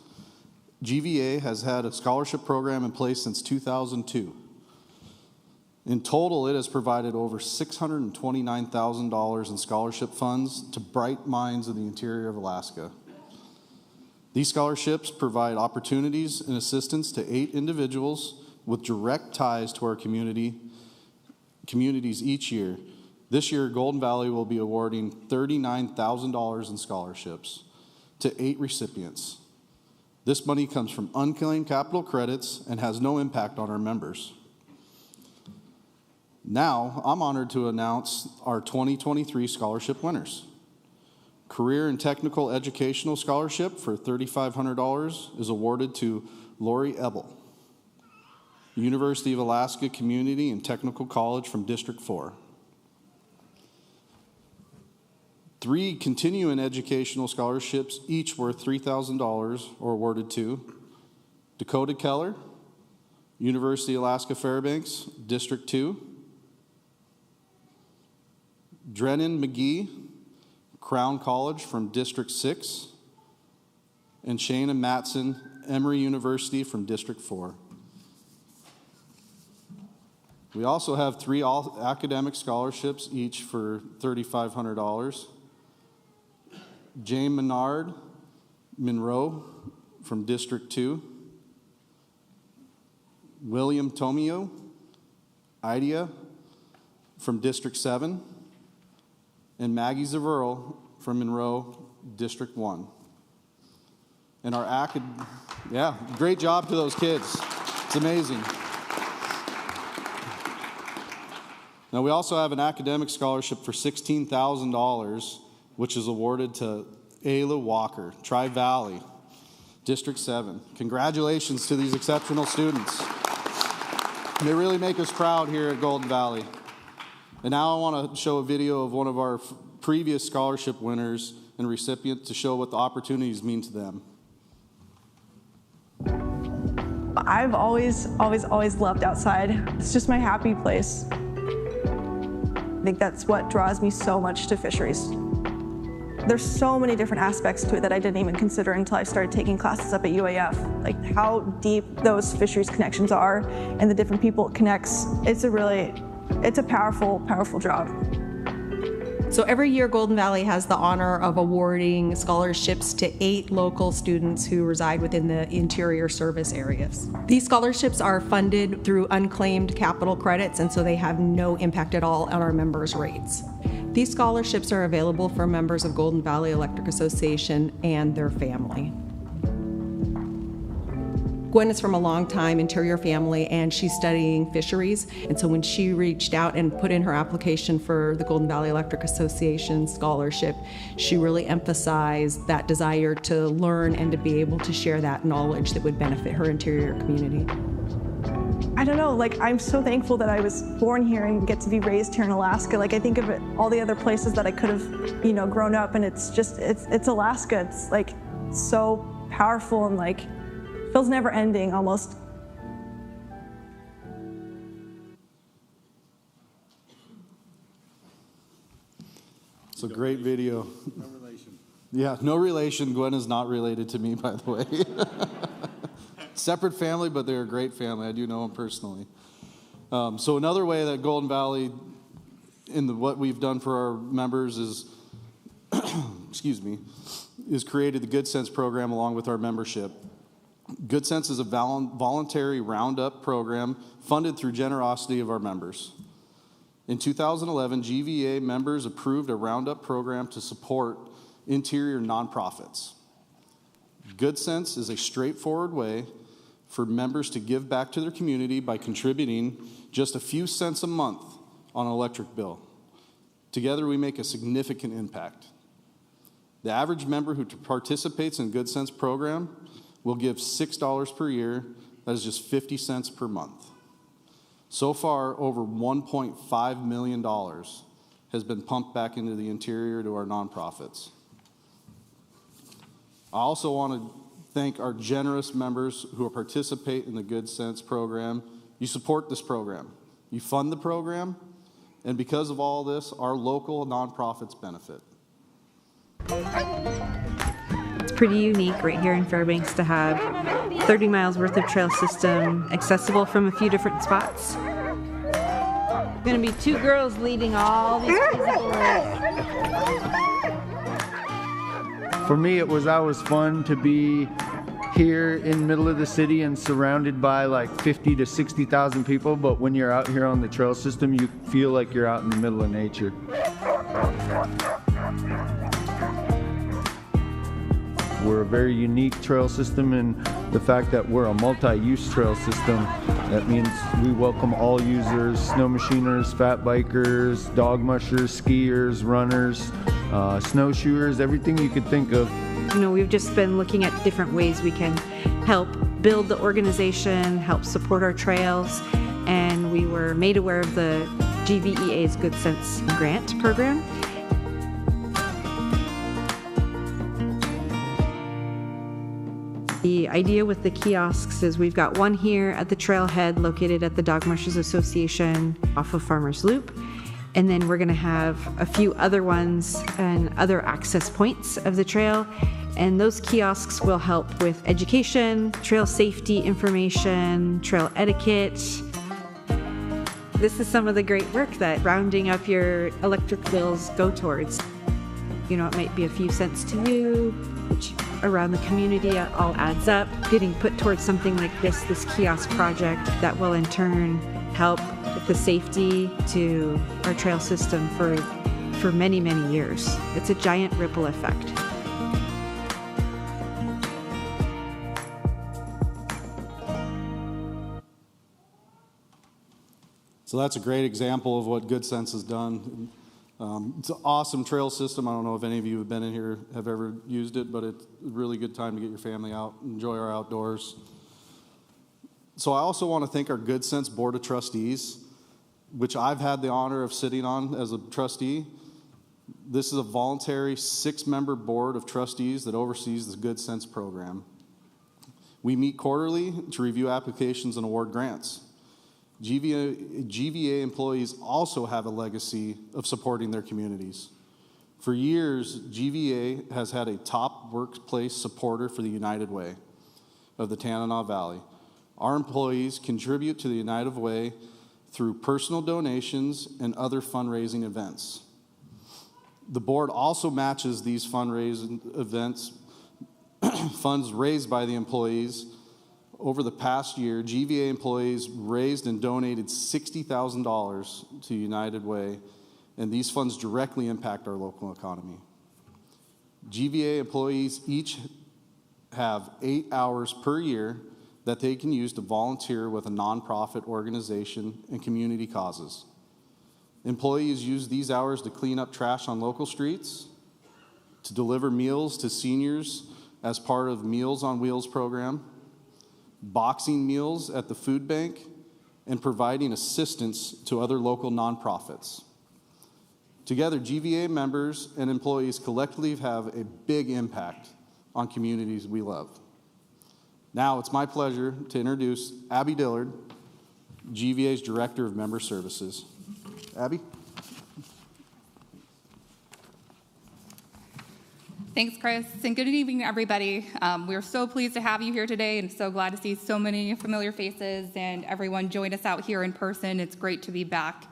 GVEA has had a scholarship program in place since 2002. In total, it has provided over $629,000 in scholarship funds to bright minds of the interior of Alaska. These scholarships provide opportunities and assistance to 8 individuals with direct ties to our communities each year. This year, Golden Valley will be awarding $39,000 in scholarships to 8 recipients. This money comes from unclaimed capital credits and has no impact on our members. Now, I'm honored to announce our 2023 scholarship winners. Career and Technical Educational Scholarship for $3,500 is awarded to Lori Ebel, University of Alaska Community and Technical College from District 4. 3 continuing educational scholarships, each worth $3,000, are awarded to Dakota Keller, University of Alaska Fairbanks, District 2, Drennan McGee, Crown College from District 6, and Shana Matson, Emory University from District 4. We also have 3 academic scholarships, each for $3,500. Jane Menard, Monroe from District 2. William Tomio, Idea from District 7. And Maggie Zaverl from Monroe, District 1. And our great job to those kids. It's amazing. Now, we also have an academic scholarship for $16,000, which is awarded to Ayla Walker, Tri-Valley. District 7. Congratulations to these exceptional students. They really make us proud here at Golden Valley. And now I want to show a video of one of our previous scholarship winners and recipients to show what the opportunities mean to them. I've always loved outside. It's just my happy place. I think that's what draws me so much to fisheries. There's so many different aspects to it that I didn't even consider until I started taking classes up at UAF. Like how deep those fisheries connections are and the different people it connects. It's a powerful, powerful job. So every year Golden Valley has the honor of awarding scholarships to 8 local students who reside within the interior service areas. These scholarships are funded through unclaimed capital credits, and so they have no impact at all on our members' rates. These scholarships are available for members of Golden Valley Electric Association and their family. Gwen is from a long-time interior family, and she's studying fisheries. And so when she reached out and put in her application for the Golden Valley Electric Association scholarship, she really emphasized that desire to learn and to be able to share that knowledge that would benefit her interior community. I don't know, like I'm so thankful that I was born here and get to be raised here in Alaska. Like I think of it, all the other places that I could have, grown up, and it's just, it's Alaska. It's like so powerful and like feels never ending almost. It's a great video. No relation. Yeah, no relation. Gwen is not related to me, by the way. Separate family, but they're a great family. I do know them personally. So another way that Golden Valley, what we've done for our members is, is created the Good Sense program along with our membership. Good Sense is a voluntary roundup program funded through generosity of our members. In 2011, GVEA members approved a roundup program to support interior nonprofits. Good Sense is a straightforward way for members to give back to their community by contributing just a few cents a month on an electric bill. Together, we make a significant impact. The average member who participates in Good Sense program will give $6 per year. That is just 50 cents per month. So far, over $1.5 million has been pumped back into the interior to our nonprofits. I also want to thank our generous members who participate in the Good Sense program. You support this program. You fund the program. And because of all this, our local nonprofits benefit. It's pretty unique right here in Fairbanks to have 30 miles worth of trail system accessible from a few different spots. Going to be 2 girls leading all these physical races. For me, it was always fun to be here in the middle of the city and surrounded by like 50 to 60,000 people, but when you're out here on the trail system, you feel like you're out in the middle of nature. We're a very unique trail system in the fact that we're a multi-use trail system. That means we welcome all users, snow machiners, fat bikers, dog mushers, skiers, runners, snowshoers, everything you could think of. We've just been looking at different ways we can help build the organization, help support our trails, and we were made aware of the GVEA's Good Sense grant program. The idea with the kiosks is we've got one here at the trailhead located at the Dog Mushers Association off of Farmers Loop. And then we're going to have a few other ones and other access points of the trail. And those kiosks will help with education, trail safety information, trail etiquette. This is some of the great work that rounding up your electric bills go towards. It might be a few cents to you, which around the community it all adds up. Getting put towards something like this kiosk project that will in turn help with the safety to our trail system for many, many years. It's a giant ripple effect. So that's a great example of what Good Sense has done. It's an awesome trail system. I don't know if any of you have been in here, have ever used it, but it's a really good time to get your family out, enjoy our outdoors. So I also want to thank our Good Sense Board of Trustees, which I've had the honor of sitting on as a trustee. This is a voluntary 6-member board of trustees that oversees the Good Sense program. We meet quarterly to review applications and award grants. GVEA employees also have a legacy of supporting their communities. For years, GVEA has had a top workplace supporter for the United Way of the Tanana Valley. Our employees contribute to the United Way through personal donations and other fundraising events. The board also matches these fundraising events, funds raised by the employees. Over the past year, GVEA employees raised and donated $60,000 to United Way, and these funds directly impact our local economy. GVEA employees each have 8 hours per year that they can use to volunteer with a nonprofit organization and community causes. Employees use these hours to clean up trash on local streets, to deliver meals to seniors as part of Meals on Wheels program, boxing meals at the food bank, and providing assistance to other local nonprofits. Together, GVEA members and employees collectively have a big impact on communities we love. Now it's my pleasure to introduce Abby Dillard, GVEA's Director of Member Services. Abby? Thanks, Chris, and good evening, everybody. We're so pleased to have you here today and so glad to see so many familiar faces and everyone join us out here in person. It's great to be back.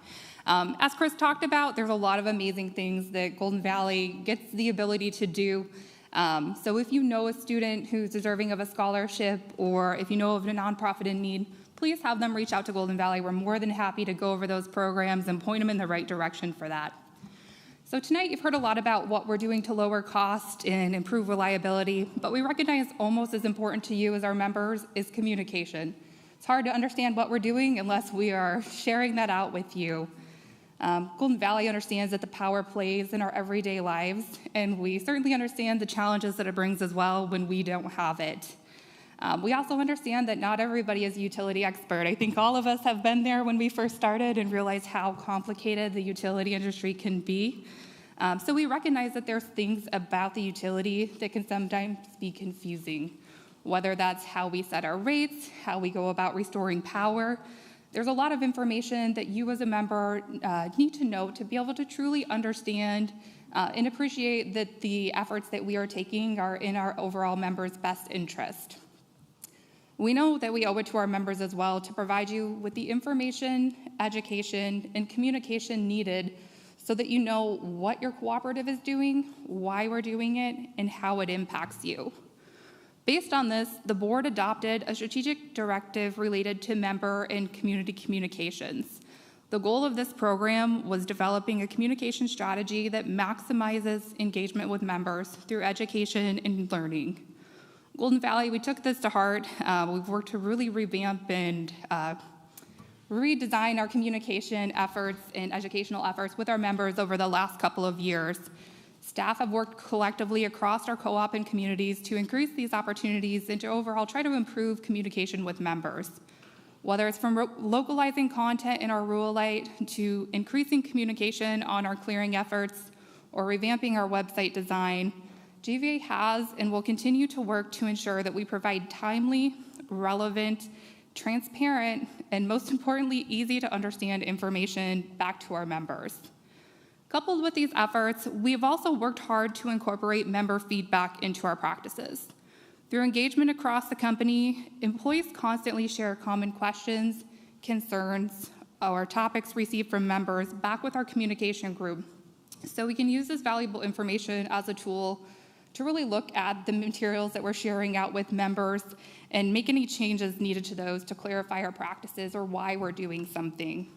As Chris talked about, there's a lot of amazing things that Golden Valley gets the ability to do. So if you know a student who's deserving of a scholarship or if you know of a nonprofit in need, please have them reach out to Golden Valley. We're more than happy to go over those programs and point them in the right direction for that. So tonight you've heard a lot about what we're doing to lower cost and improve reliability, but we recognize almost as important to you as our members is communication. It's hard to understand what we're doing unless we are sharing that out with you. Golden Valley understands that the power plays in our everyday lives, and we certainly understand the challenges that it brings as well when we don't have it. We also understand that not everybody is a utility expert. I think all of us have been there when we first started and realized how complicated the utility industry can be. So we recognize that there's things about the utility that can sometimes be confusing, whether that's how we set our rates, how we go about restoring power. There's a lot of information that you as a member need to know to be able to truly understand and appreciate that the efforts that we are taking are in our overall members' best interest. We know that we owe it to our members as well to provide you with the information, education, and communication needed so that you know what your cooperative is doing, why we're doing it, and how it impacts you. Based on this, the board adopted a strategic directive related to member and community communications. The goal of this program was developing a communication strategy that maximizes engagement with members through education and learning. Golden Valley, we took this to heart. We've worked to really revamp and redesign our communication efforts and educational efforts with our members over the last couple of years. Staff have worked collectively across our co-op and communities to increase these opportunities and to overall try to improve communication with members. Whether it's from localizing content in our rural light to increasing communication on our clearing efforts or revamping our website design, GVEA has and will continue to work to ensure that we provide timely, relevant, transparent, and most importantly, easy to understand information back to our members. Coupled with these efforts, we have also worked hard to incorporate member feedback into our practices. Through engagement across the company, employees constantly share common questions, concerns, or topics received from members back with our communication group. So we can use this valuable information as a tool to really look at the materials that we're sharing out with members and make any changes needed to those to clarify our practices or why we're doing something.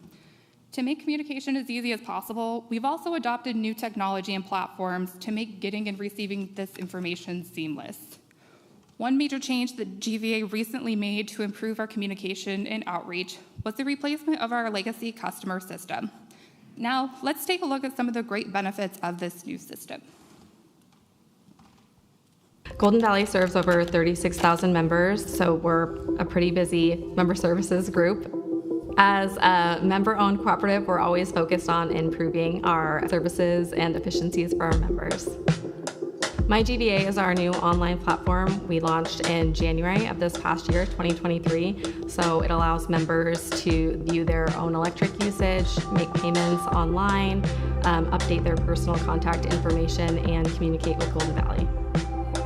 To make communication as easy as possible, we've also adopted new technology and platforms to make getting and receiving this information seamless. One major change that GVEA recently made to improve our communication and outreach was the replacement of our legacy customer system. Now, let's take a look at some of the great benefits of this new system. Golden Valley serves over 36,000 members, so we're a pretty busy member services group. As a member-owned cooperative, we're always focused on improving our services and efficiencies for our members. My GVEA is our new online platform we launched in January of this past year, 2023. So it allows members to view their own electric usage, make payments online, update their personal contact information, and communicate with Golden Valley.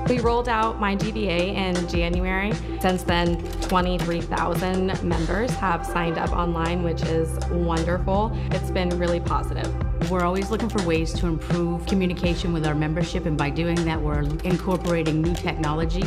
We rolled out My GVEA in January. Since then, 23,000 members have signed up online, which is wonderful. It's been really positive. We're always looking for ways to improve communication with our membership, and by doing that, we're incorporating new technology.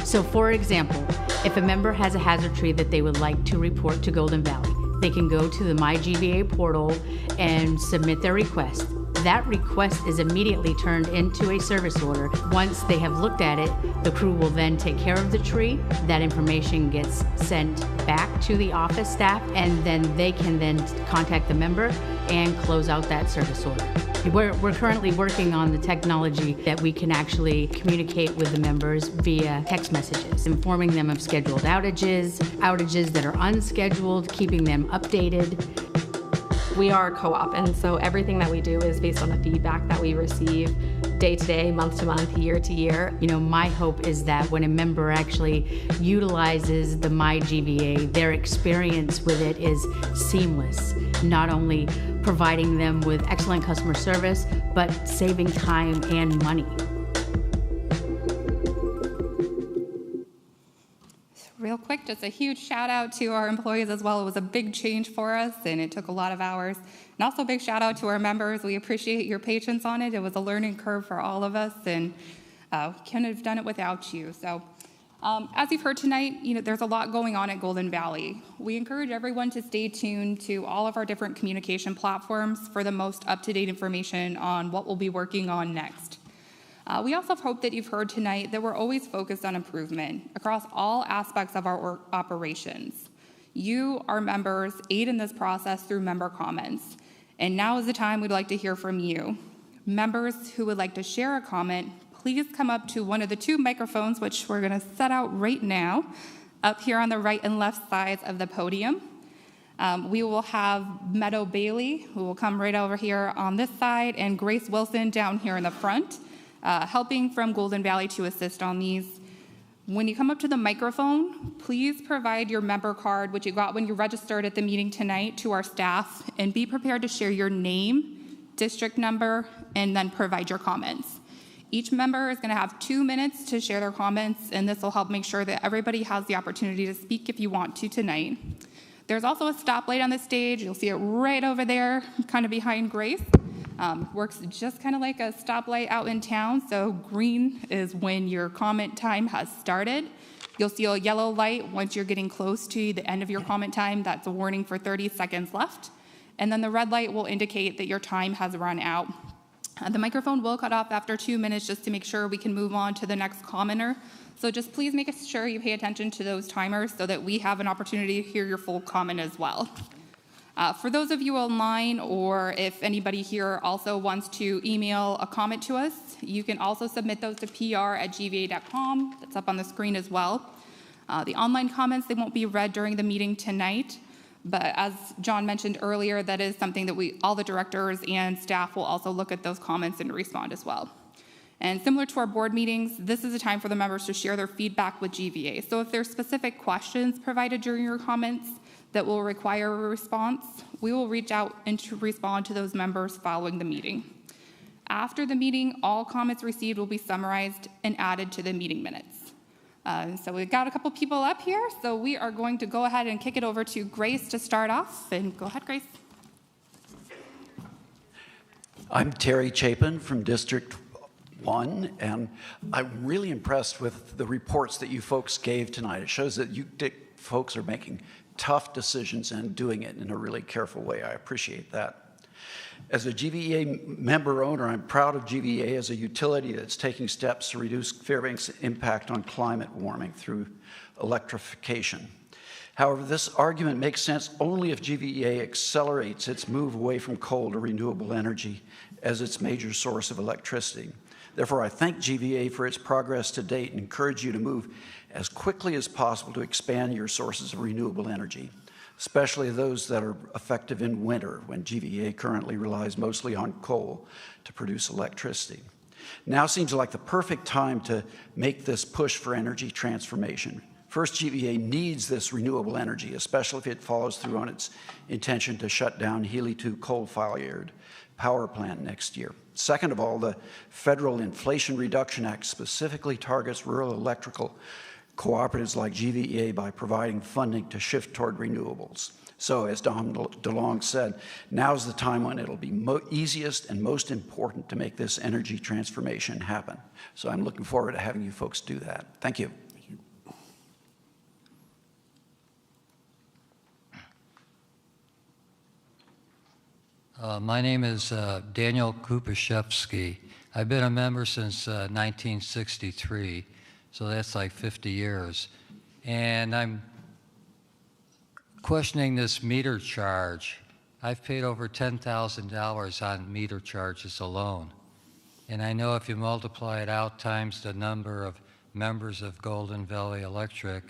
So for example, if a member has a hazard tree that they would like to report to Golden Valley, they can go to the My GVEA portal and submit their request. That request is immediately turned into a service order. Once they have looked at it, the crew will then take care of the tree. That information gets sent back to the office staff, and then they can then contact the member and close out that service order. We're currently working on the technology that we can actually communicate with the members via text messages, informing them of scheduled outages, outages that are unscheduled, keeping them updated. We are a co-op, and so everything that we do is based on the feedback that we receive day to day, month to month, year to year. You know, my hope is that when a member actually utilizes the My GVEA, their experience with it is seamless, not only providing them with excellent customer service, but saving time and money. Real quick, just a huge shout out to our employees as well. It was a big change for us, and it took a lot of hours. And also a big shout out to our members. We appreciate your patience on it. It was a learning curve for all of us, and couldn't have done it without you. So as you've heard tonight, there's a lot going on at Golden Valley. We encourage everyone to stay tuned to all of our different communication platforms for the most up-to-date information on what we'll be working on next. We also hope that you've heard tonight that we're always focused on improvement across all aspects of our operations. You, our members, aid in this process through member comments. And now is the time we'd like to hear from you. Members who would like to share a comment, please come up to one of the two microphones, which we're going to set out right now, up here on the right and left sides of the podium. We will have Meadow Bailey, who will come right over here on this side, and Grace Wilson down here in the front. Helping from Golden Valley to assist on these. When you come up to the microphone, please provide your member card, which you got when you registered at the meeting tonight, to our staff, and be prepared to share your name, district number, and then provide your comments. Each member is going to have 2 minutes to share their comments, and this will help make sure that everybody has the opportunity to speak if you want to tonight. There's also a stoplight on the stage. You'll see it right over there, kind of behind Grace. Works just kind of like a stoplight out in town. So green is when your comment time has started. You'll see a yellow light once you're getting close to the end of your comment time. That's a warning for 30 seconds left. And then the red light will indicate that your time has run out. The microphone will cut off after 2 minutes just to make sure we can move on to the next commenter. So just please make sure you pay attention to those timers so that we have an opportunity to hear your full comment as well. For those of you online, or if anybody here also wants to email a comment to us, you can also submit those to pr@gva.com. That's up on the screen as well. The online comments, they won't be read during the meeting tonight, but as John mentioned earlier, that is something that all the directors and staff will also look at those comments and respond as well. And similar to our board meetings, this is a time for the members to share their feedback with GVEA. So if there's specific questions provided during your comments that will require a response, we will reach out and to respond to those members following the meeting. After the meeting, all comments received will be summarized and added to the meeting minutes. So we've got a couple people up here, so we are going to go ahead and kick it over to Grace to start off. And go ahead, Grace. I'm Terry Chapin from District 1, and I'm really impressed with the reports that you folks gave tonight. It shows that you folks are making tough decisions and doing it in a really careful way. I appreciate that. As a GVEA member owner, I'm proud of GVEA as a utility that's taking steps to reduce Fairbanks' impact on climate warming through electrification. However, this argument makes sense only if GVEA accelerates its move away from coal to renewable energy as its major source of electricity. Therefore, I thank GVEA for its progress to date and encourage you to move as quickly as possible to expand your sources of renewable energy, especially those that are effective in winter when GVEA currently relies mostly on coal to produce electricity. Now seems like the perfect time to make this push for energy transformation. First, GVEA needs this renewable energy, especially if it follows through on its intention to shut down Healy 2 coal-fired power plant next year. Second of all, the Federal Inflation Reduction Act specifically targets rural electrical cooperatives like GVEA by providing funding to shift toward renewables. So, as Don DeLong said, now's the time when it'll be easiest and most important to make this energy transformation happen. So I'm looking forward to having you folks do that. Thank you. My name is Daniel Kupaszewski. I've been a member since 1963, so that's like 50 years. And I'm questioning this meter charge. I've paid over $10,000 on meter charges alone. And I know if you multiply it out times the number of members of Golden Valley Electric,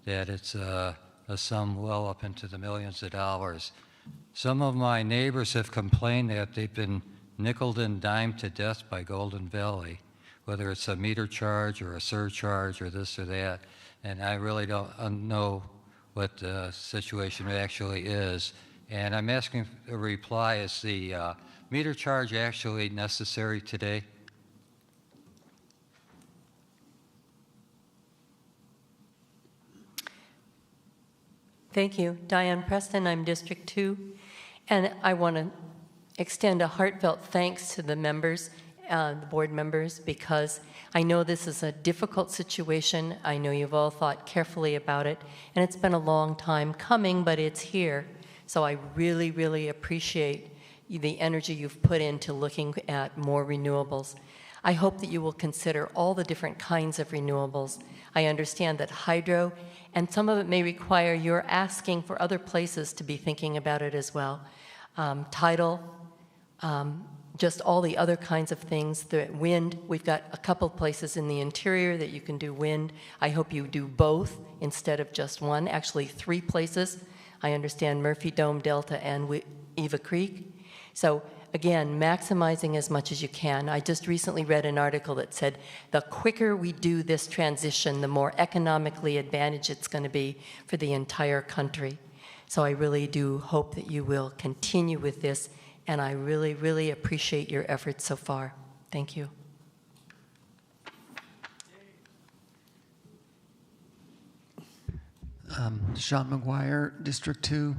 that it's a sum well up into the millions of dollars. Some of my neighbors have complained that they've been nickeled and dimed to death by Golden Valley, whether it's a meter charge or a surcharge or this or that. And I really don't know what the situation actually is. And I'm asking a reply, is the meter charge actually necessary today? Thank you. Diane Preston, I'm District 2. And I want to extend a heartfelt thanks to the members, the board members, because I know this is a difficult situation. I know you've all thought carefully about it, and it's been a long time coming, but it's here. So I really, really appreciate the energy you've put into looking at more renewables. I hope that you will consider all the different kinds of renewables. I understand that hydro, and some of it may require you're asking for other places to be thinking about it as well. Tidal, just all the other kinds of things. The wind, we've got a couple places in the interior that you can do wind. I hope you do both instead of just one, actually 3 places. I understand Murphy Dome, Delta, and Eva Creek. So again, maximizing as much as you can. I just recently read an article that said the quicker we do this transition, the more economically advantaged it's going to be for the entire country. So I really do hope that you will continue with this, and I really, really appreciate your efforts so far. Thank you. Sean McGuire, District 2.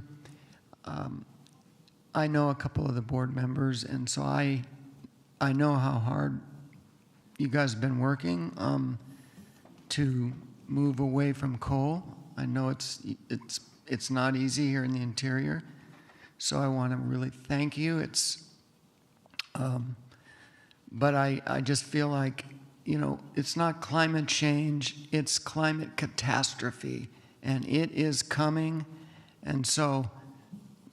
I know a couple of the board members, and so I know how hard you guys have been working to move away from coal. I know it's not easy here in the interior, so I want to really thank you. But I just feel like, you know, it's not climate change, it's climate catastrophe, and it is coming, and so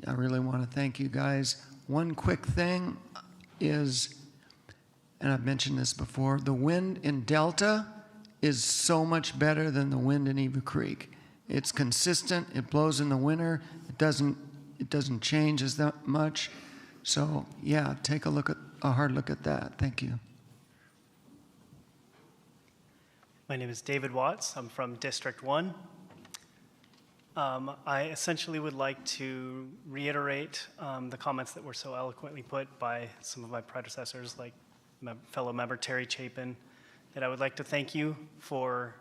I really want to thank you guys. One quick thing is, and I've mentioned this before, the wind in Delta is so much better than the wind in Eva Creek. It's consistent, it blows in the winter, it doesn't change as that much. So yeah, take a hard look at that. Thank you. My name is David Watts. I'm from District 1. I essentially would like to reiterate the comments that were so eloquently put by some of my predecessors, like fellow member Terry Chapin, that I would like to thank you for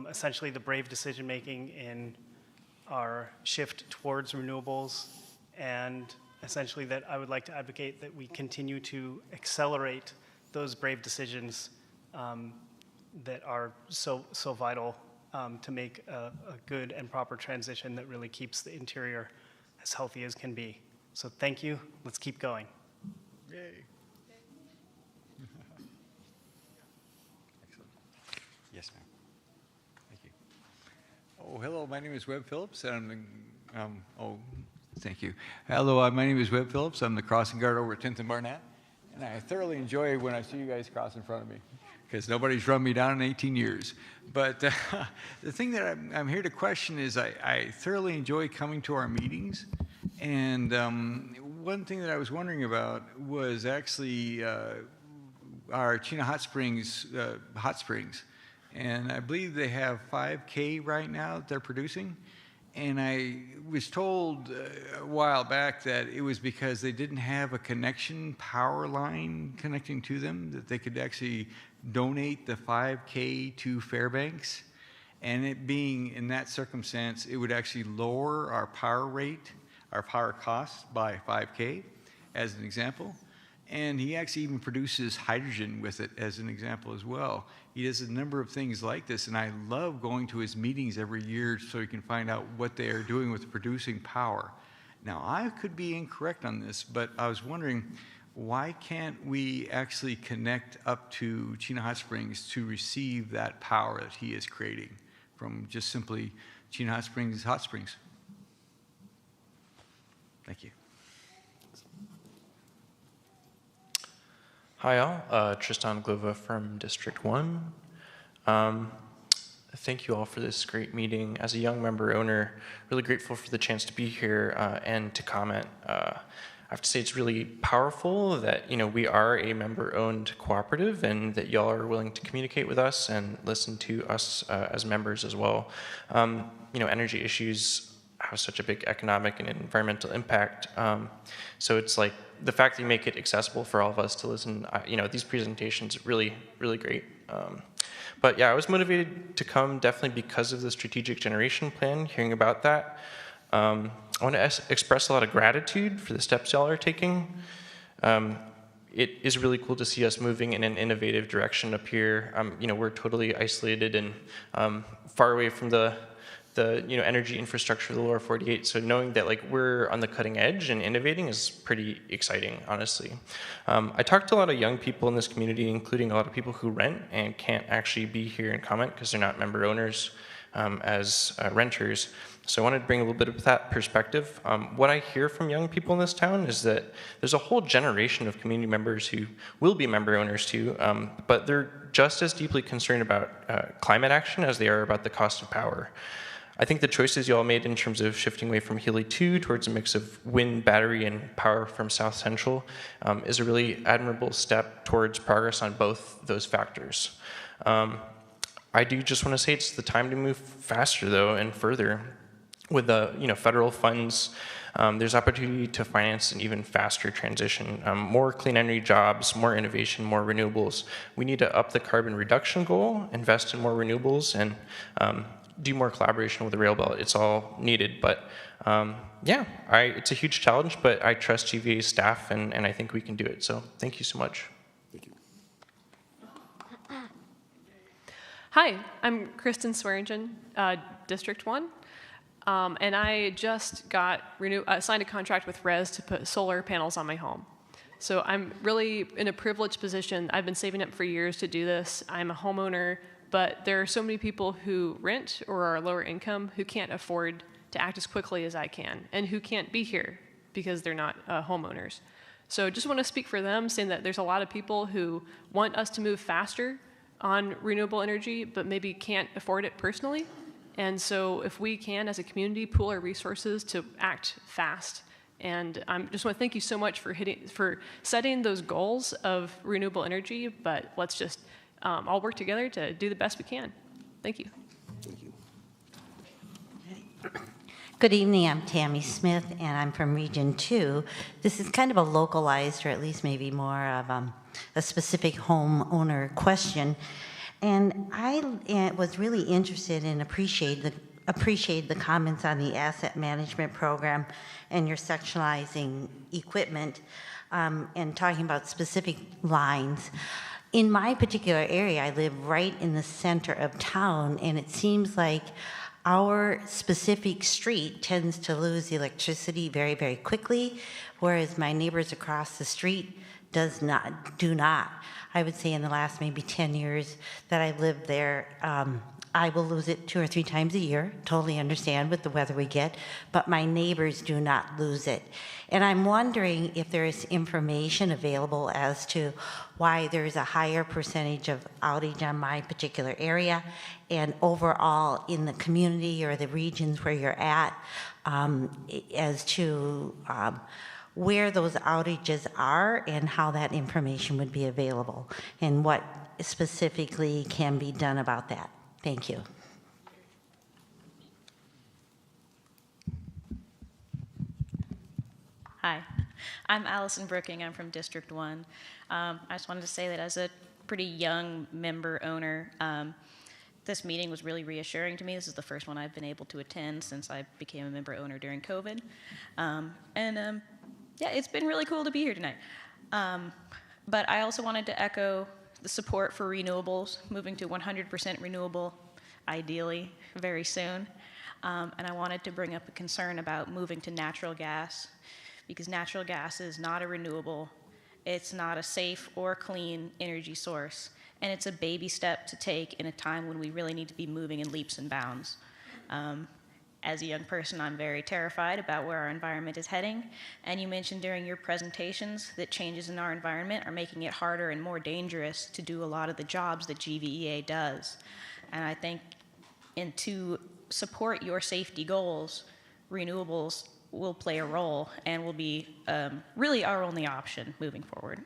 essentially the brave decision-making in our shift towards renewables, and essentially that I would like to advocate that we continue to accelerate those brave decisions that are so vital to make a good and proper transition that really keeps the interior as healthy as can be. So thank you. Let's keep going. Yay. Excellent. Yes, ma'am. Thank you. Hello, my name is Webb Phillips, and I'm the, thank you. Hello, my name is Webb Phillips. I'm the crossing guard over at 10th and Barnett, and I thoroughly enjoy when I see you guys cross in front of me, because nobody's run me down in 18 years. But the thing that I'm here to question is I thoroughly enjoy coming to our meetings, and one thing that I was wondering about was actually our Chena Hot Springs, and I believe they have 5K right now that they're producing. And I was told a while back that it was because they didn't have a power line connecting to them, that they could actually donate the 5K to Fairbanks. And it being in that circumstance, it would actually lower our power rate, our power costs by 5K, as an example. And he actually even produces hydrogen with it as an example as well. He does a number of things like this, and I love going to his meetings every year so you can find out what they are doing with producing power. Now, I could be incorrect on this, but I was wondering, why can't we actually connect up to Chena Hot Springs to receive that power that he is creating from just simply Chena Hot Springs Hot Springs? Thank you. Hi all, Tristan Glova from District 1. Thank you all for this great meeting. As a young member owner, really grateful for the chance to be here and to comment. I have to say it's really powerful that we are a member-owned cooperative and that y'all are willing to communicate with us and listen to us as members as well. Energy issues have such a big economic and environmental impact. So it's like the fact that you make it accessible for all of us to listen, these presentations really, really great. But yeah, I was motivated to come definitely because of the strategic generation plan, hearing about that. I want to express a lot of gratitude for the steps y'all are taking. It is really cool to see us moving in an innovative direction up here. We're totally isolated and far away from the energy infrastructure of the lower 48. So knowing that we're on the cutting edge and innovating is pretty exciting, honestly. I talked to a lot of young people in this community, including a lot of people who rent and can't actually be here and comment because they're not member owners as renters. So I wanted to bring a little bit of that perspective. What I hear from young people in this town is that there's a whole generation of community members who will be member owners too, but they're just as deeply concerned about climate action as they are about the cost of power. I think the choices you all made in terms of shifting away from Healy 2 towards a mix of wind, battery, and power from South Central is a really admirable step towards progress on both those factors. I do just want to say it's the time to move faster, though, and further. With the federal funds, there's opportunity to finance an even faster transition. More clean energy jobs, more innovation, more renewables. We need to up the carbon reduction goal, invest in more renewables, and do more collaboration with the rail belt. It's all needed, but yeah, it's a huge challenge, but I trust GVEA's staff, and I think we can do it. So thank you so much. Thank you. Hi, I'm Kristen Swearingen, District 1, and I just got signed a contract with RES to put solar panels on my home. So I'm really in a privileged position. I've been saving up for years to do this. I'm a homeowner, but there are so many people who rent or are lower income who can't afford to act as quickly as I can and who can't be here because they're not homeowners. So just want to speak for them, saying that there's a lot of people who want us to move faster on renewable energy, but maybe can't afford it personally. And so if we can, as a community, pool our resources to act fast. And I just want to thank you so much for setting those goals of renewable energy, but let's just all work together to do the best we can. Thank you. Thank you. Good evening, I'm Tammy Smith, and I'm from Region 2. This is kind of a localized, or at least maybe more of a specific homeowner question. And I was really interested and appreciate the comments on the asset management program and your sectionalizing equipment and talking about specific lines. In my particular area, I live right in the center of town, and it seems like our specific street tends to lose electricity very, very quickly, whereas my neighbors across the street do not. I would say in the last maybe 10 years that I lived there, I will lose it 2 or 3 times a year, totally understand with the weather we get, but my neighbors do not lose it. And I'm wondering if there is information available as to why there's a higher percentage of outage on my particular area and overall in the community or the regions where you're at, as to where those outages are and how that information would be available and what specifically can be done about that. Thank you. Hi, I'm Allison Brooking. I'm from District 1. I just wanted to say that as a pretty young member owner, this meeting was really reassuring to me. This is the first one I've been able to attend since I became a member owner during COVID. Yeah, it's been really cool to be here tonight. But I also wanted to echo the support for renewables, moving to 100% renewable, ideally, very soon. And I wanted to bring up a concern about moving to natural gas, because natural gas is not a renewable, it's not a safe or clean energy source, and it's a baby step to take in a time when we really need to be moving in leaps and bounds. As a young person, I'm very terrified about where our environment is heading, and you mentioned during your presentations that changes in our environment are making it harder and more dangerous to do a lot of the jobs that GVEA does. And I think, and to support your safety goals, renewables will play a role and will be really our only option moving forward.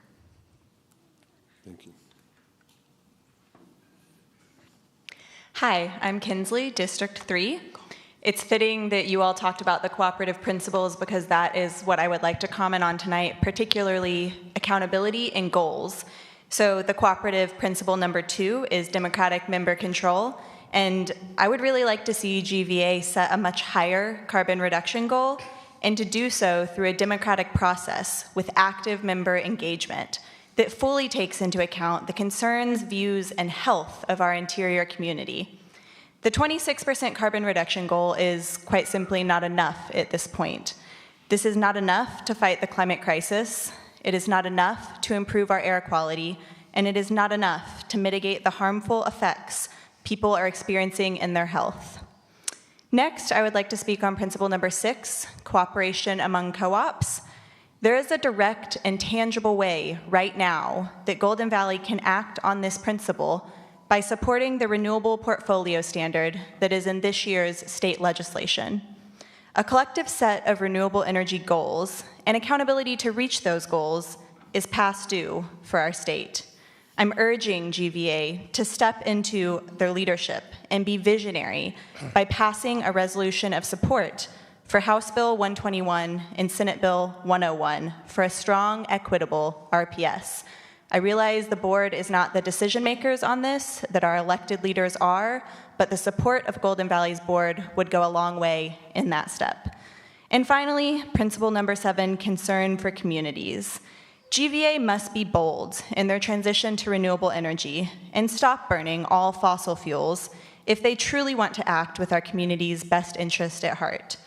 Thank you. Hi, I'm Kinsley, District 3. It's fitting that you all talked about the cooperative principles because that is what I would like to comment on tonight, particularly accountability and goals. So the cooperative principle number 2 is democratic member control, and I would really like to see GVEA set a much higher carbon reduction goal, and to do so through a democratic process with active member engagement that fully takes into account the concerns, views, and health of our interior community. The 26% carbon reduction goal is quite simply not enough at this point. This is not enough to fight the climate crisis, it is not enough to improve our air quality, and it is not enough to mitigate the harmful effects people are experiencing in their health. Next, I would like to speak on principle number 6, cooperation among co-ops. There is a direct and tangible way right now that Golden Valley can act on this principle by supporting the renewable portfolio standard that is in this year's state legislation. A collective set of renewable energy goals and accountability to reach those goals is past due for our state. I'm urging GVEA to step into their leadership and be visionary by passing a resolution of support for House Bill 121 and Senate Bill 101 for a strong, equitable RPS. I realize the board is not the decision makers on this, that our elected leaders are, but the support of Golden Valley's board would go a long way in that step. And finally, principle number 7, concern for communities. GVEA must be bold in their transition to renewable energy and stop burning all fossil fuels if they truly want to act with our community's best interest at heart.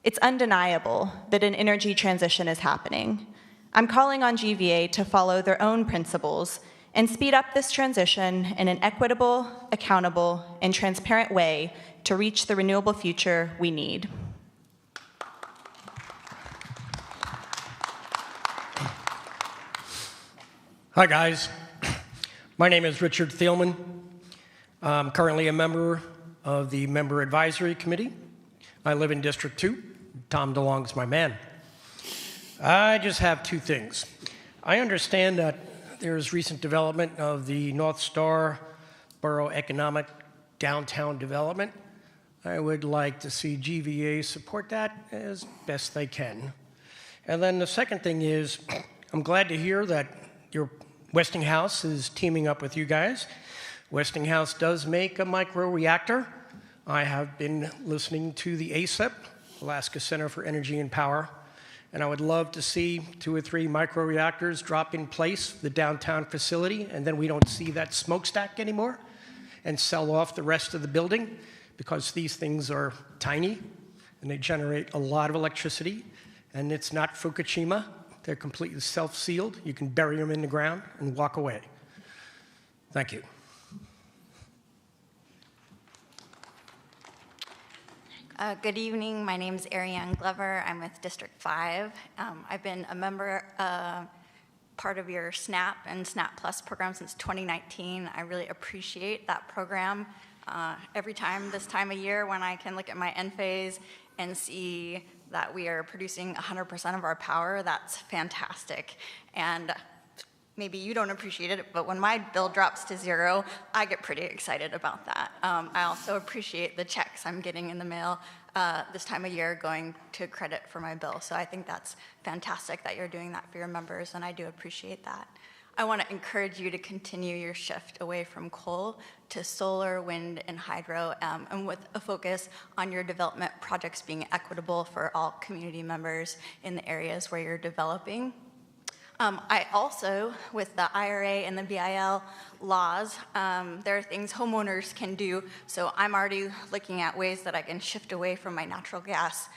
It's undeniable that an energy transition is happening. I'm calling on GVEA to follow their own principles and speed up this transition in an equitable, accountable, and transparent way to reach the renewable future we need. Hi, guys. My name is Richard Thielman. I'm currently a member of the Member Advisory Committee. I live in District 2. Tom DeLong's my man. I just have 2 things. I understand that there's recent development of the North Star Borough Economic Downtown Development. I would like to see GVEA support that as best they can. And then the second thing is, I'm glad to hear that your Westinghouse is teaming up with you guys. Westinghouse does make a microreactor. I have been listening to the ACEP, Alaska Center for Energy and Power, and I would love to see 2 or 3 microreactors drop in place, the downtown facility, and then we don't see that smokestack anymore and sell off the rest of the building, because these things are tiny and they generate a lot of electricity, and it's not Fukushima. They're completely self-sealed. You can bury them in the ground and walk away. Thank you. Good evening. My name is Ariane Glover. I'm with District 5. I've been a member, part of your SNAP and SNAP Plus program since 2019. I really appreciate that program. Every time this time of year when I can look at my end phase and see that we are producing 100% of our power, that's fantastic. And maybe you don't appreciate it, but when my bill drops to 0, I get pretty excited about that. I also appreciate the checks I'm getting in the mail this time of year going to credit for my bill. So I think that's fantastic that you're doing that for your members, and I do appreciate that. I want to encourage you to continue your shift away from coal to solar, wind, and hydro, and with a focus on your development projects being equitable for all community members in the areas where you're developing. I also, with the IRA and the BIL laws, there are things homeowners can do. So I'm already looking at ways that I can shift away from my natural gas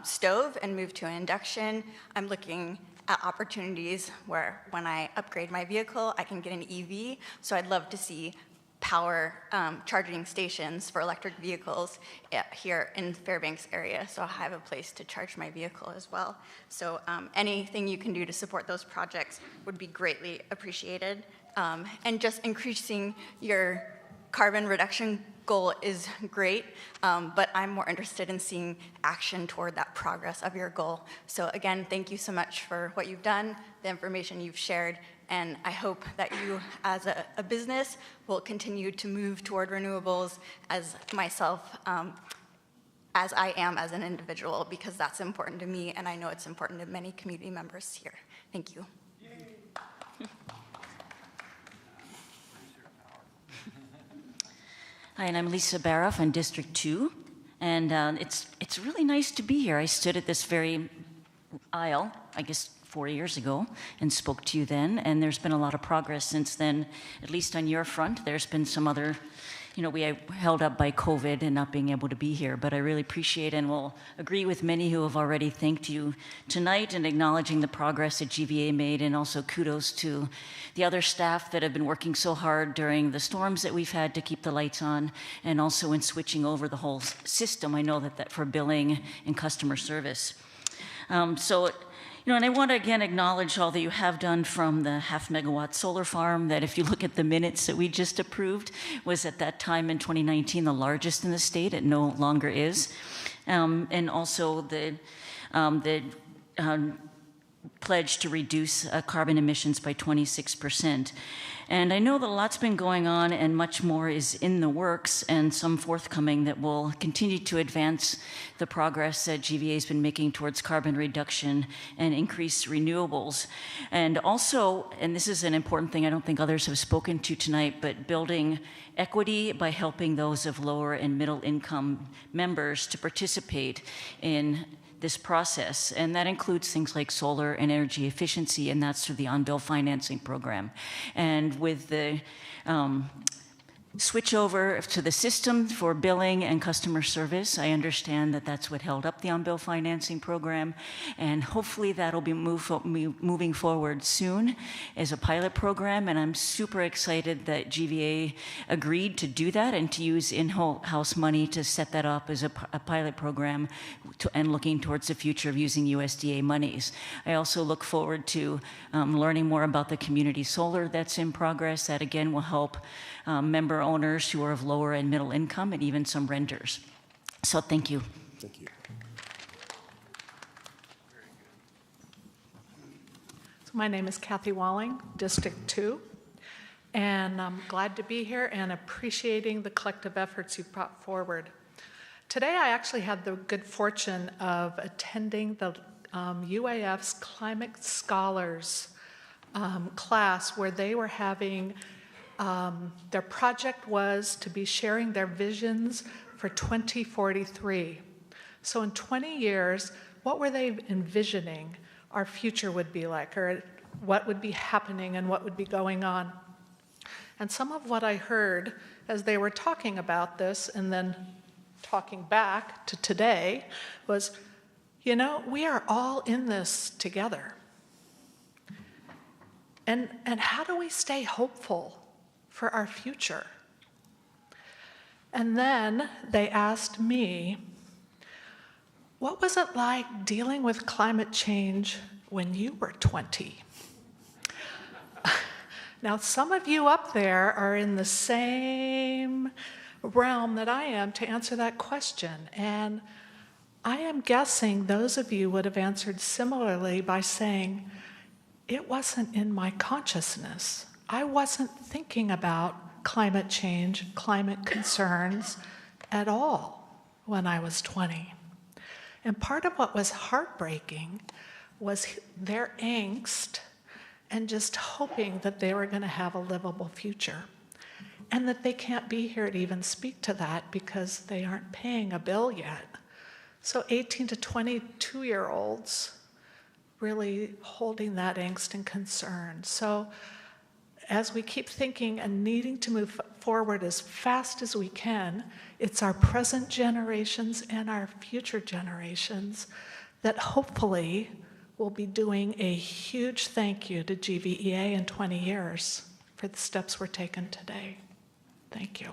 stove and move to an induction. I'm looking at opportunities where when I upgrade my vehicle, I can get an EV. So I'd love to see power charging stations for electric vehicles here in Fairbanks area, so I have a place to charge my vehicle as well. So anything you can do to support those projects would be greatly appreciated. And just increasing your carbon reduction goal is great, but I'm more interested in seeing action toward that progress of your goal. So again, thank you so much for what you've done, the information you've shared, and I hope that you as a business will continue to move toward renewables as myself, as I am as an individual, because that's important to me, and I know it's important to many community members here. Thank you. Hi, and I'm Lisa Baroff in District 2, and it's really nice to be here. I stood at this very aisle, I guess 4 years ago, and spoke to you then, and there's been a lot of progress since then, at least on your front. There's been some other, we held up by COVID and not being able to be here, but I really appreciate and will agree with many who have already thanked you tonight and acknowledging the progress that GVEA made, and also kudos to the other staff that have been working so hard during the storms that we've had to keep the lights on, and also in switching over the whole system. I know that for billing and customer service. And I want to again acknowledge all that you have done, from the 0.5 megawatt solar farm that, if you look at the minutes that we just approved, was at that time in 2019 the largest in the state. It no longer is. And also the pledge to reduce carbon emissions by 26%. And I know that a lot's been going on and much more is in the works, and some forthcoming that will continue to advance the progress that GVEA has been making towards carbon reduction and increased renewables. And also, and this is an important thing I don't think others have spoken to tonight, but building equity by helping those of lower and middle income members to participate in this process, and that includes things like solar and energy efficiency, and that's through the on-bill financing program. And with the switch over to the system for billing and customer service, I understand that that's what held up the on-bill financing program, and hopefully that'll be moving forward soon as a pilot program, and I'm super excited that GVEA agreed to do that and to use in-house money to set that up as a pilot program and looking towards the future of using USDA monies. I also look forward to learning more about the community solar that's in progress. That again will help member owners who are of lower and middle income, and even some renters. So thank you. Thank you. So my name is Kathy Walling, District 2, and I'm glad to be here and appreciating the collective efforts you've brought forward. Today I actually had the good fortune of attending the UAF's Climate Scholars class, where they were having their project was to be sharing their visions for 2043. So in 20 years, what were they envisioning our future would be like, or what would be happening and what would be going on? And some of what I heard as they were talking about this and then talking back to today was, we are all in this together. And how do we stay hopeful for our future? And then they asked me, what was it like dealing with climate change when you were 20? Now, some of you up there are in the same realm that I am to answer that question. And I am guessing those of you would have answered similarly by saying, it wasn't in my consciousness. I wasn't thinking about climate change, climate concerns at all when I was 20. And part of what was heartbreaking was their angst and just hoping that they were going to have a livable future, and that they can't be here to even speak to that because they aren't paying a bill yet. So 18 to 22-year-olds really holding that angst and concern. So as we keep thinking and needing to move forward as fast as we can, it's our present generations and our future generations that hopefully will be doing a huge thank you to GVEA in 20 years for the steps we're taking today. Thank you.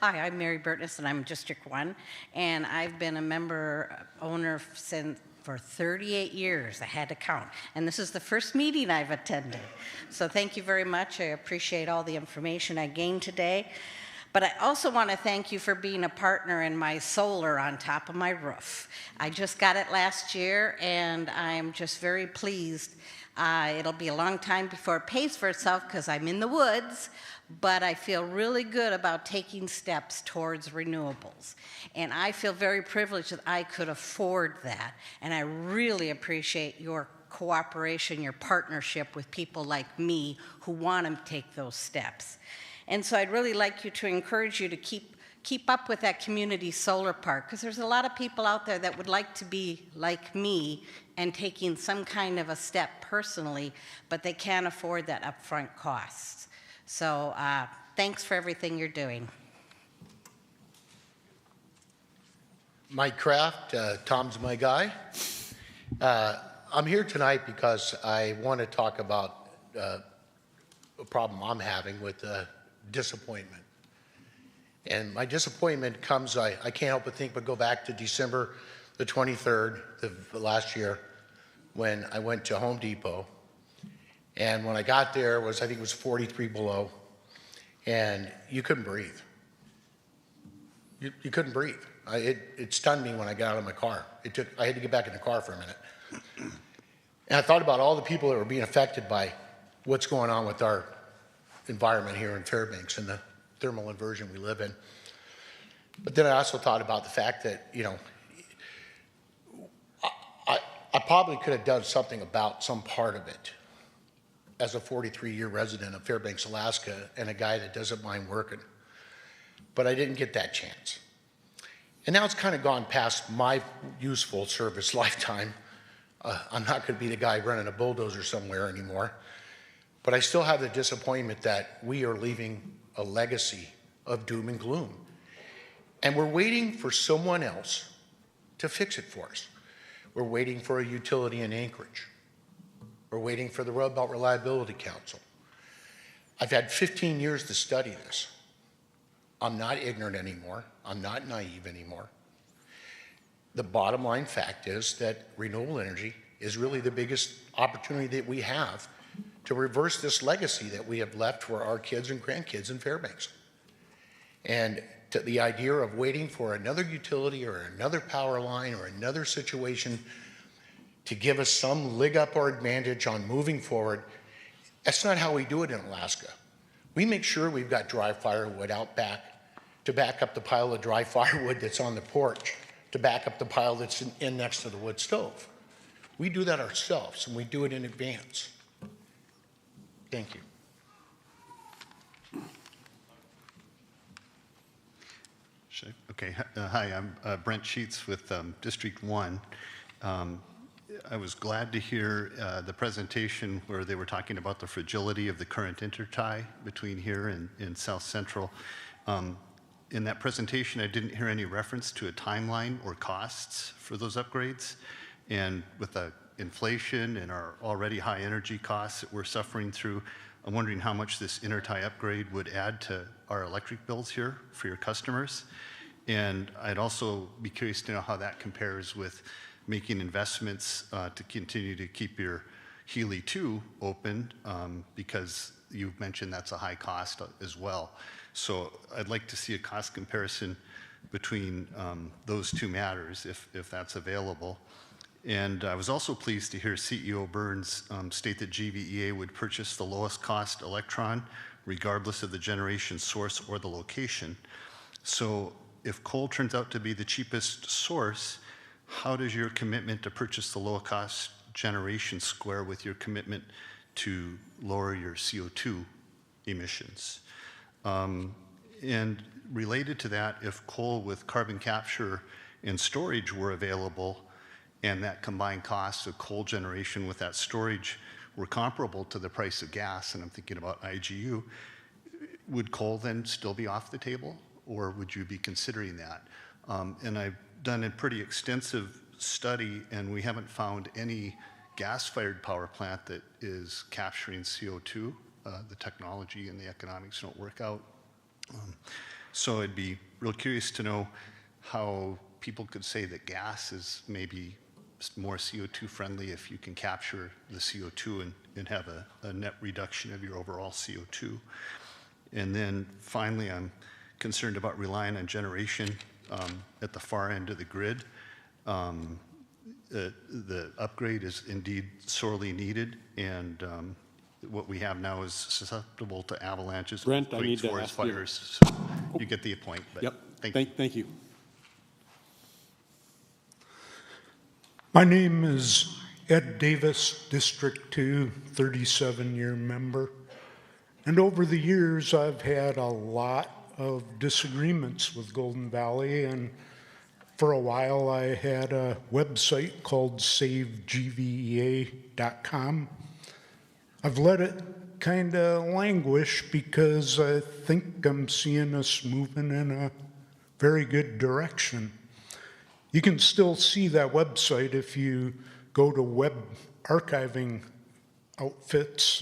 Hi, I'm Mary Burtness, and I'm District 1, and I've been a member owner for 38 years. I had to count, and this is the first meeting I've attended. So thank you very much. I appreciate all the information I gained today. But I also want to thank you for being a partner in my solar on top of my roof. I just got it last year, and I'm just very pleased. It'll be a long time before it pays for itself because I'm in the woods, but I feel really good about taking steps towards renewables. And I feel very privileged that I could afford that. And I really appreciate your cooperation, your partnership with people like me who want to take those steps. And so I'd really like you to encourage you to keep up with that community solar park, because there's a lot of people out there that would like to be like me and taking some kind of a step personally, but they can't afford that upfront cost. So thanks for everything you're doing. Mike Kraft, Tom's my guy. I'm here tonight because I want to talk about a problem I'm having with disappointment. And my disappointment comes, I can't help but go back to December the 23rd of last year when I went to Home Depot. And when I got there, I think it was 43 below, and you couldn't breathe. You couldn't breathe. It stunned me when I got out of my car. I had to get back in the car for a minute. And I thought about all the people that were being affected by what's going on with our environment here in Fairbanks and the thermal inversion we live in. But then I also thought about the fact that, I probably could have done something about some part of it as a 43-year resident of Fairbanks, Alaska, and a guy that doesn't mind working. But I didn't get that chance. And now it's kind of gone past my useful service lifetime. I'm not going to be the guy running a bulldozer somewhere anymore. But I still have the disappointment that we are leaving a legacy of doom and gloom. And we're waiting for someone else to fix it for us. We're waiting for a utility in Anchorage. We're waiting for the Road Belt Reliability Council. I've had 15 years to study this. I'm not ignorant anymore. I'm not naive anymore. The bottom line fact is that renewable energy is really the biggest opportunity that we have to reverse this legacy that we have left for our kids and grandkids in Fairbanks. And the idea of waiting for another utility or another power line or another situation to give us some leg up or advantage on moving forward, that's not how we do it in Alaska. We make sure we've got dry firewood out back to back up the pile of dry firewood that's on the porch, to back up the pile that's in next to the wood stove. We do that ourselves, and we do it in advance. Thank you. Okay, hi, I'm Brent Sheets with District 1. I was glad to hear the presentation where they were talking about the fragility of the current intertie between here and South Central. In that presentation, I didn't hear any reference to a timeline or costs for those upgrades. And with the inflation and our already high energy costs that we're suffering through, I'm wondering how much this intertie upgrade would add to our electric bills here for your customers. And I'd also be curious to know how that compares with making investments to continue to keep your Healy 2 open, because you've mentioned that's a high cost as well. So I'd like to see a cost comparison between those two matters, if that's available. And I was also pleased to hear CEO Burns state that GVEA would purchase the lowest cost electron, regardless of the generation source or the location. So if coal turns out to be the cheapest source, how does your commitment to purchase the lowest cost generation square with your commitment to lower your CO2 emissions? And related to that, if coal with carbon capture and storage were available, and that combined cost of coal generation with that storage were comparable to the price of gas, and I'm thinking about IGU, would coal then still be off the table, or would you be considering that? And I've done a pretty extensive study, and we haven't found any gas-fired power plant that is capturing CO2. The technology and the economics don't work out. So I'd be real curious to know how people could say that gas is maybe more CO2 friendly if you can capture the CO2 and have a net reduction of your overall CO2. And then finally, I'm concerned about relying on generation at the far end of the grid. The upgrade is indeed sorely needed, and what we have now is susceptible to avalanches, Brent, I need to forest ask you. fires. So you get the point. But Yep. Thank you. My name is Ed Davis, District 2, 37-year member. And over the years, I've had a lot of disagreements with Golden Valley, and for a while I had a website called savegvea.com. I've let it kind of languish because I think I'm seeing us moving in a very good direction. You can still see that website if you go to web archiving outfits.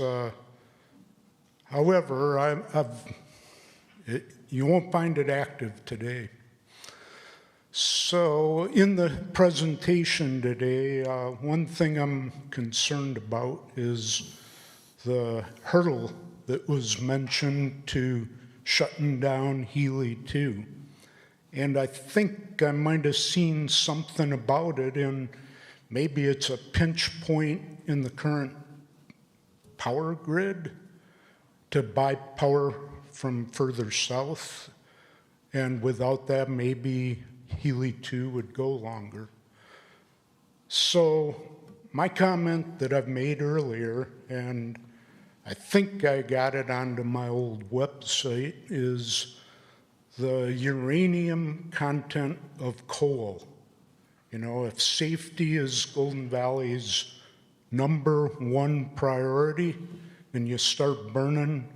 However, you won't find it active today. So in the presentation today, one thing I'm concerned about is the hurdle that was mentioned to shutting down Healy 2. And I think I might have seen something about it, and maybe it's a pinch point in the current power grid to buy power from further south. And without that, maybe Healy 2 would go longer. So my comment that I've made earlier, and I think I got it onto my old website, is the uranium content of coal. You know, if safety is Golden Valley's #1 priority, and you start burning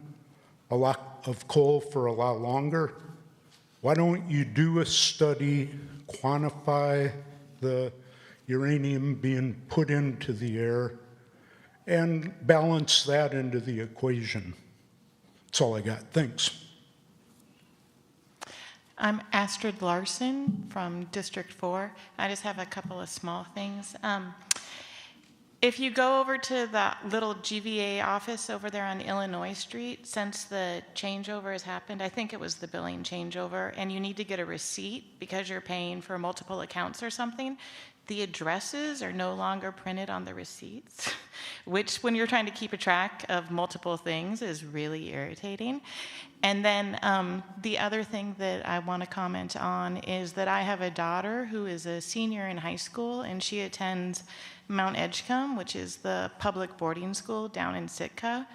a lot of coal for a lot longer, why don't you do a study, quantify the uranium being put into the air, and balance that into the equation? That's all I got. Thanks. I'm Astrid Larson from District 4. I just have a couple of small things. If you go over to the little GVEA office over there on Illinois Street, since the changeover has happened, I think it was the billing changeover, and you need to get a receipt because you're paying for multiple accounts or something, the addresses are no longer printed on the receipts, which when you're trying to keep a track of multiple things is really irritating. And then the other thing that I want to comment on is that I have a daughter who is a senior in high school, and she attends Mount Edgecombe, which is the public boarding school down in Sitka.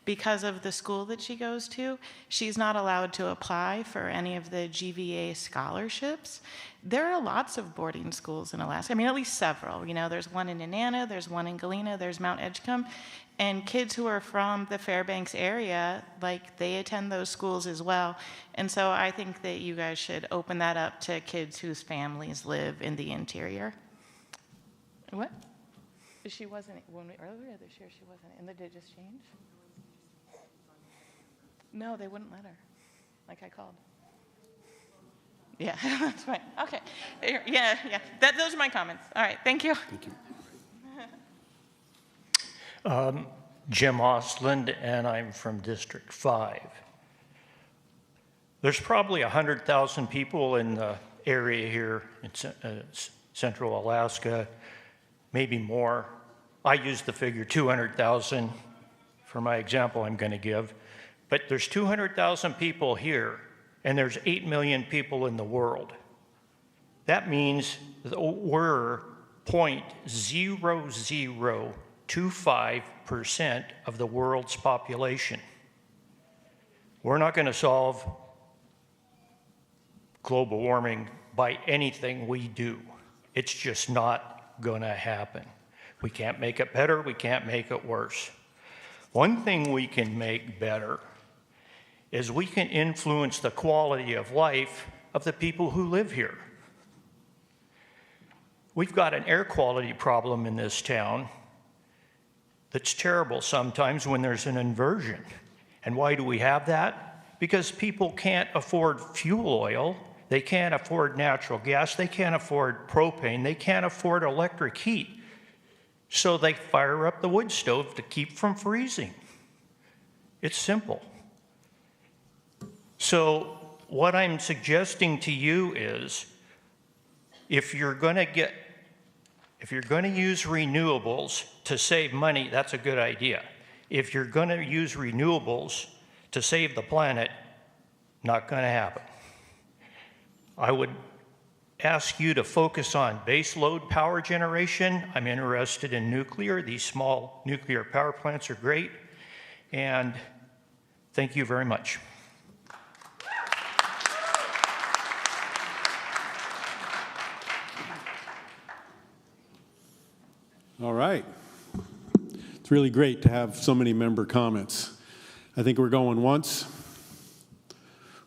Because of the school that she goes to, she's not allowed to apply for any of the GVEA scholarships. There are lots of boarding schools in Alaska. I mean, at least several. You know, there's one in Inanna, there's one in Galena, there's Mount Edgecombe. And kids who are from the Fairbanks area, like, they attend those schools as well. And so I think that you guys should open that up to kids whose families live in the interior. What? She wasn't, earlier this year she wasn't, and did it just change? No, they wouldn't let her, like I called. Yeah, that's fine. Okay. Yeah. Those are my comments. All right, thank you. Thank you. Jim Osland, and I'm from District 5. There's probably 100,000 people in the area here in Central Alaska, maybe more. I use the figure 200,000 for my example I'm going to give, but there's 200,000 people here, and there's 8 million people in the world. That means that we're 0.0025% of the world's population. We're not going to solve global warming by anything we do. It's just not going to happen. We can't make it better, we can't make it worse. One thing we can make better is we can influence the quality of life of the people who live here. We've got an air quality problem in this town that's terrible sometimes when there's an inversion. And why do we have that? Because people can't afford fuel oil, they can't afford natural gas, they can't afford propane, they can't afford electric heat. So they fire up the wood stove to keep from freezing. It's simple. So what I'm suggesting to you is, if you're going to use renewables to save money, that's a good idea. If you're going to use renewables to save the planet, not going to happen. I would ask you to focus on base load power generation. I'm interested in nuclear. These small nuclear power plants are great. And thank you very much. All right. It's really great to have so many member comments. I think we're going once.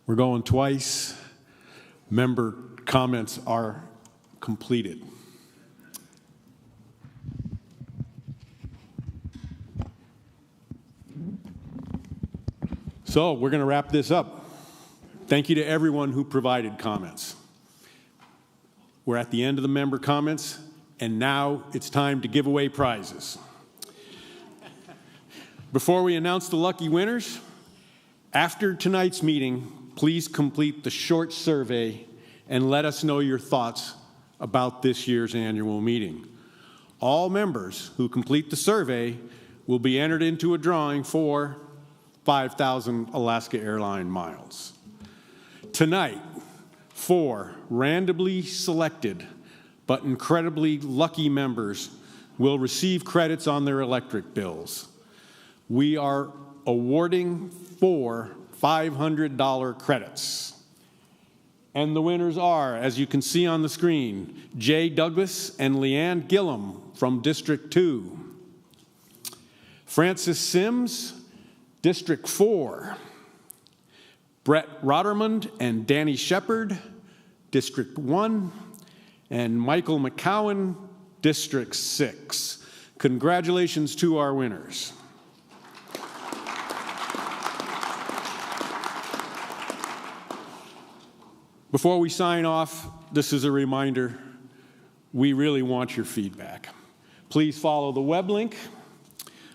We're going twice. Member comments are completed. So we're going to wrap this up. Thank you to everyone who provided comments. We're at the end of the member comments, and now it's time to give away prizes. Before we announce the lucky winners, after tonight's meeting, please complete the short survey and let us know your thoughts about this year's annual meeting. All members who complete the survey will be entered into a drawing for 5,000 Alaska Airlines miles. Tonight, 4 randomly selected but incredibly lucky members will receive credits on their electric bills. We are awarding 4 $500 credits. And the winners are, as you can see on the screen, Jay Douglas and Leanne Gillum from District 2. Francis Sims, District 4. Brett Rottermund and Danny Shepard, District 1. And Michael McCowan, District 6. Congratulations to our winners. Before we sign off, this is a reminder, we really want your feedback. Please follow the web link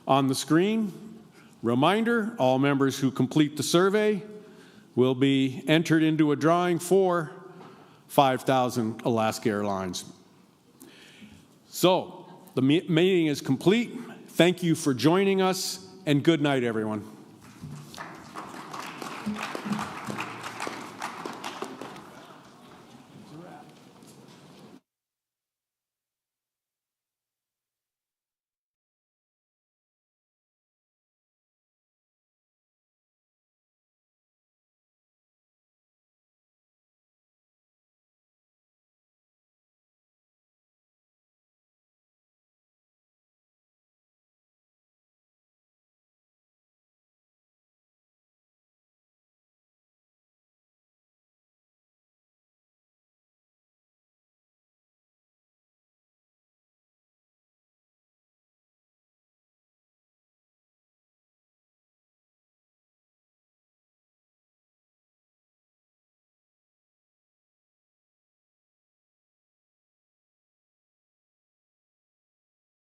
on the screen. Reminder, all members who complete the survey will be entered into a drawing for 5,000 Alaska Airlines. So, the meeting is complete. Thank you for joining us, and good night, everyone.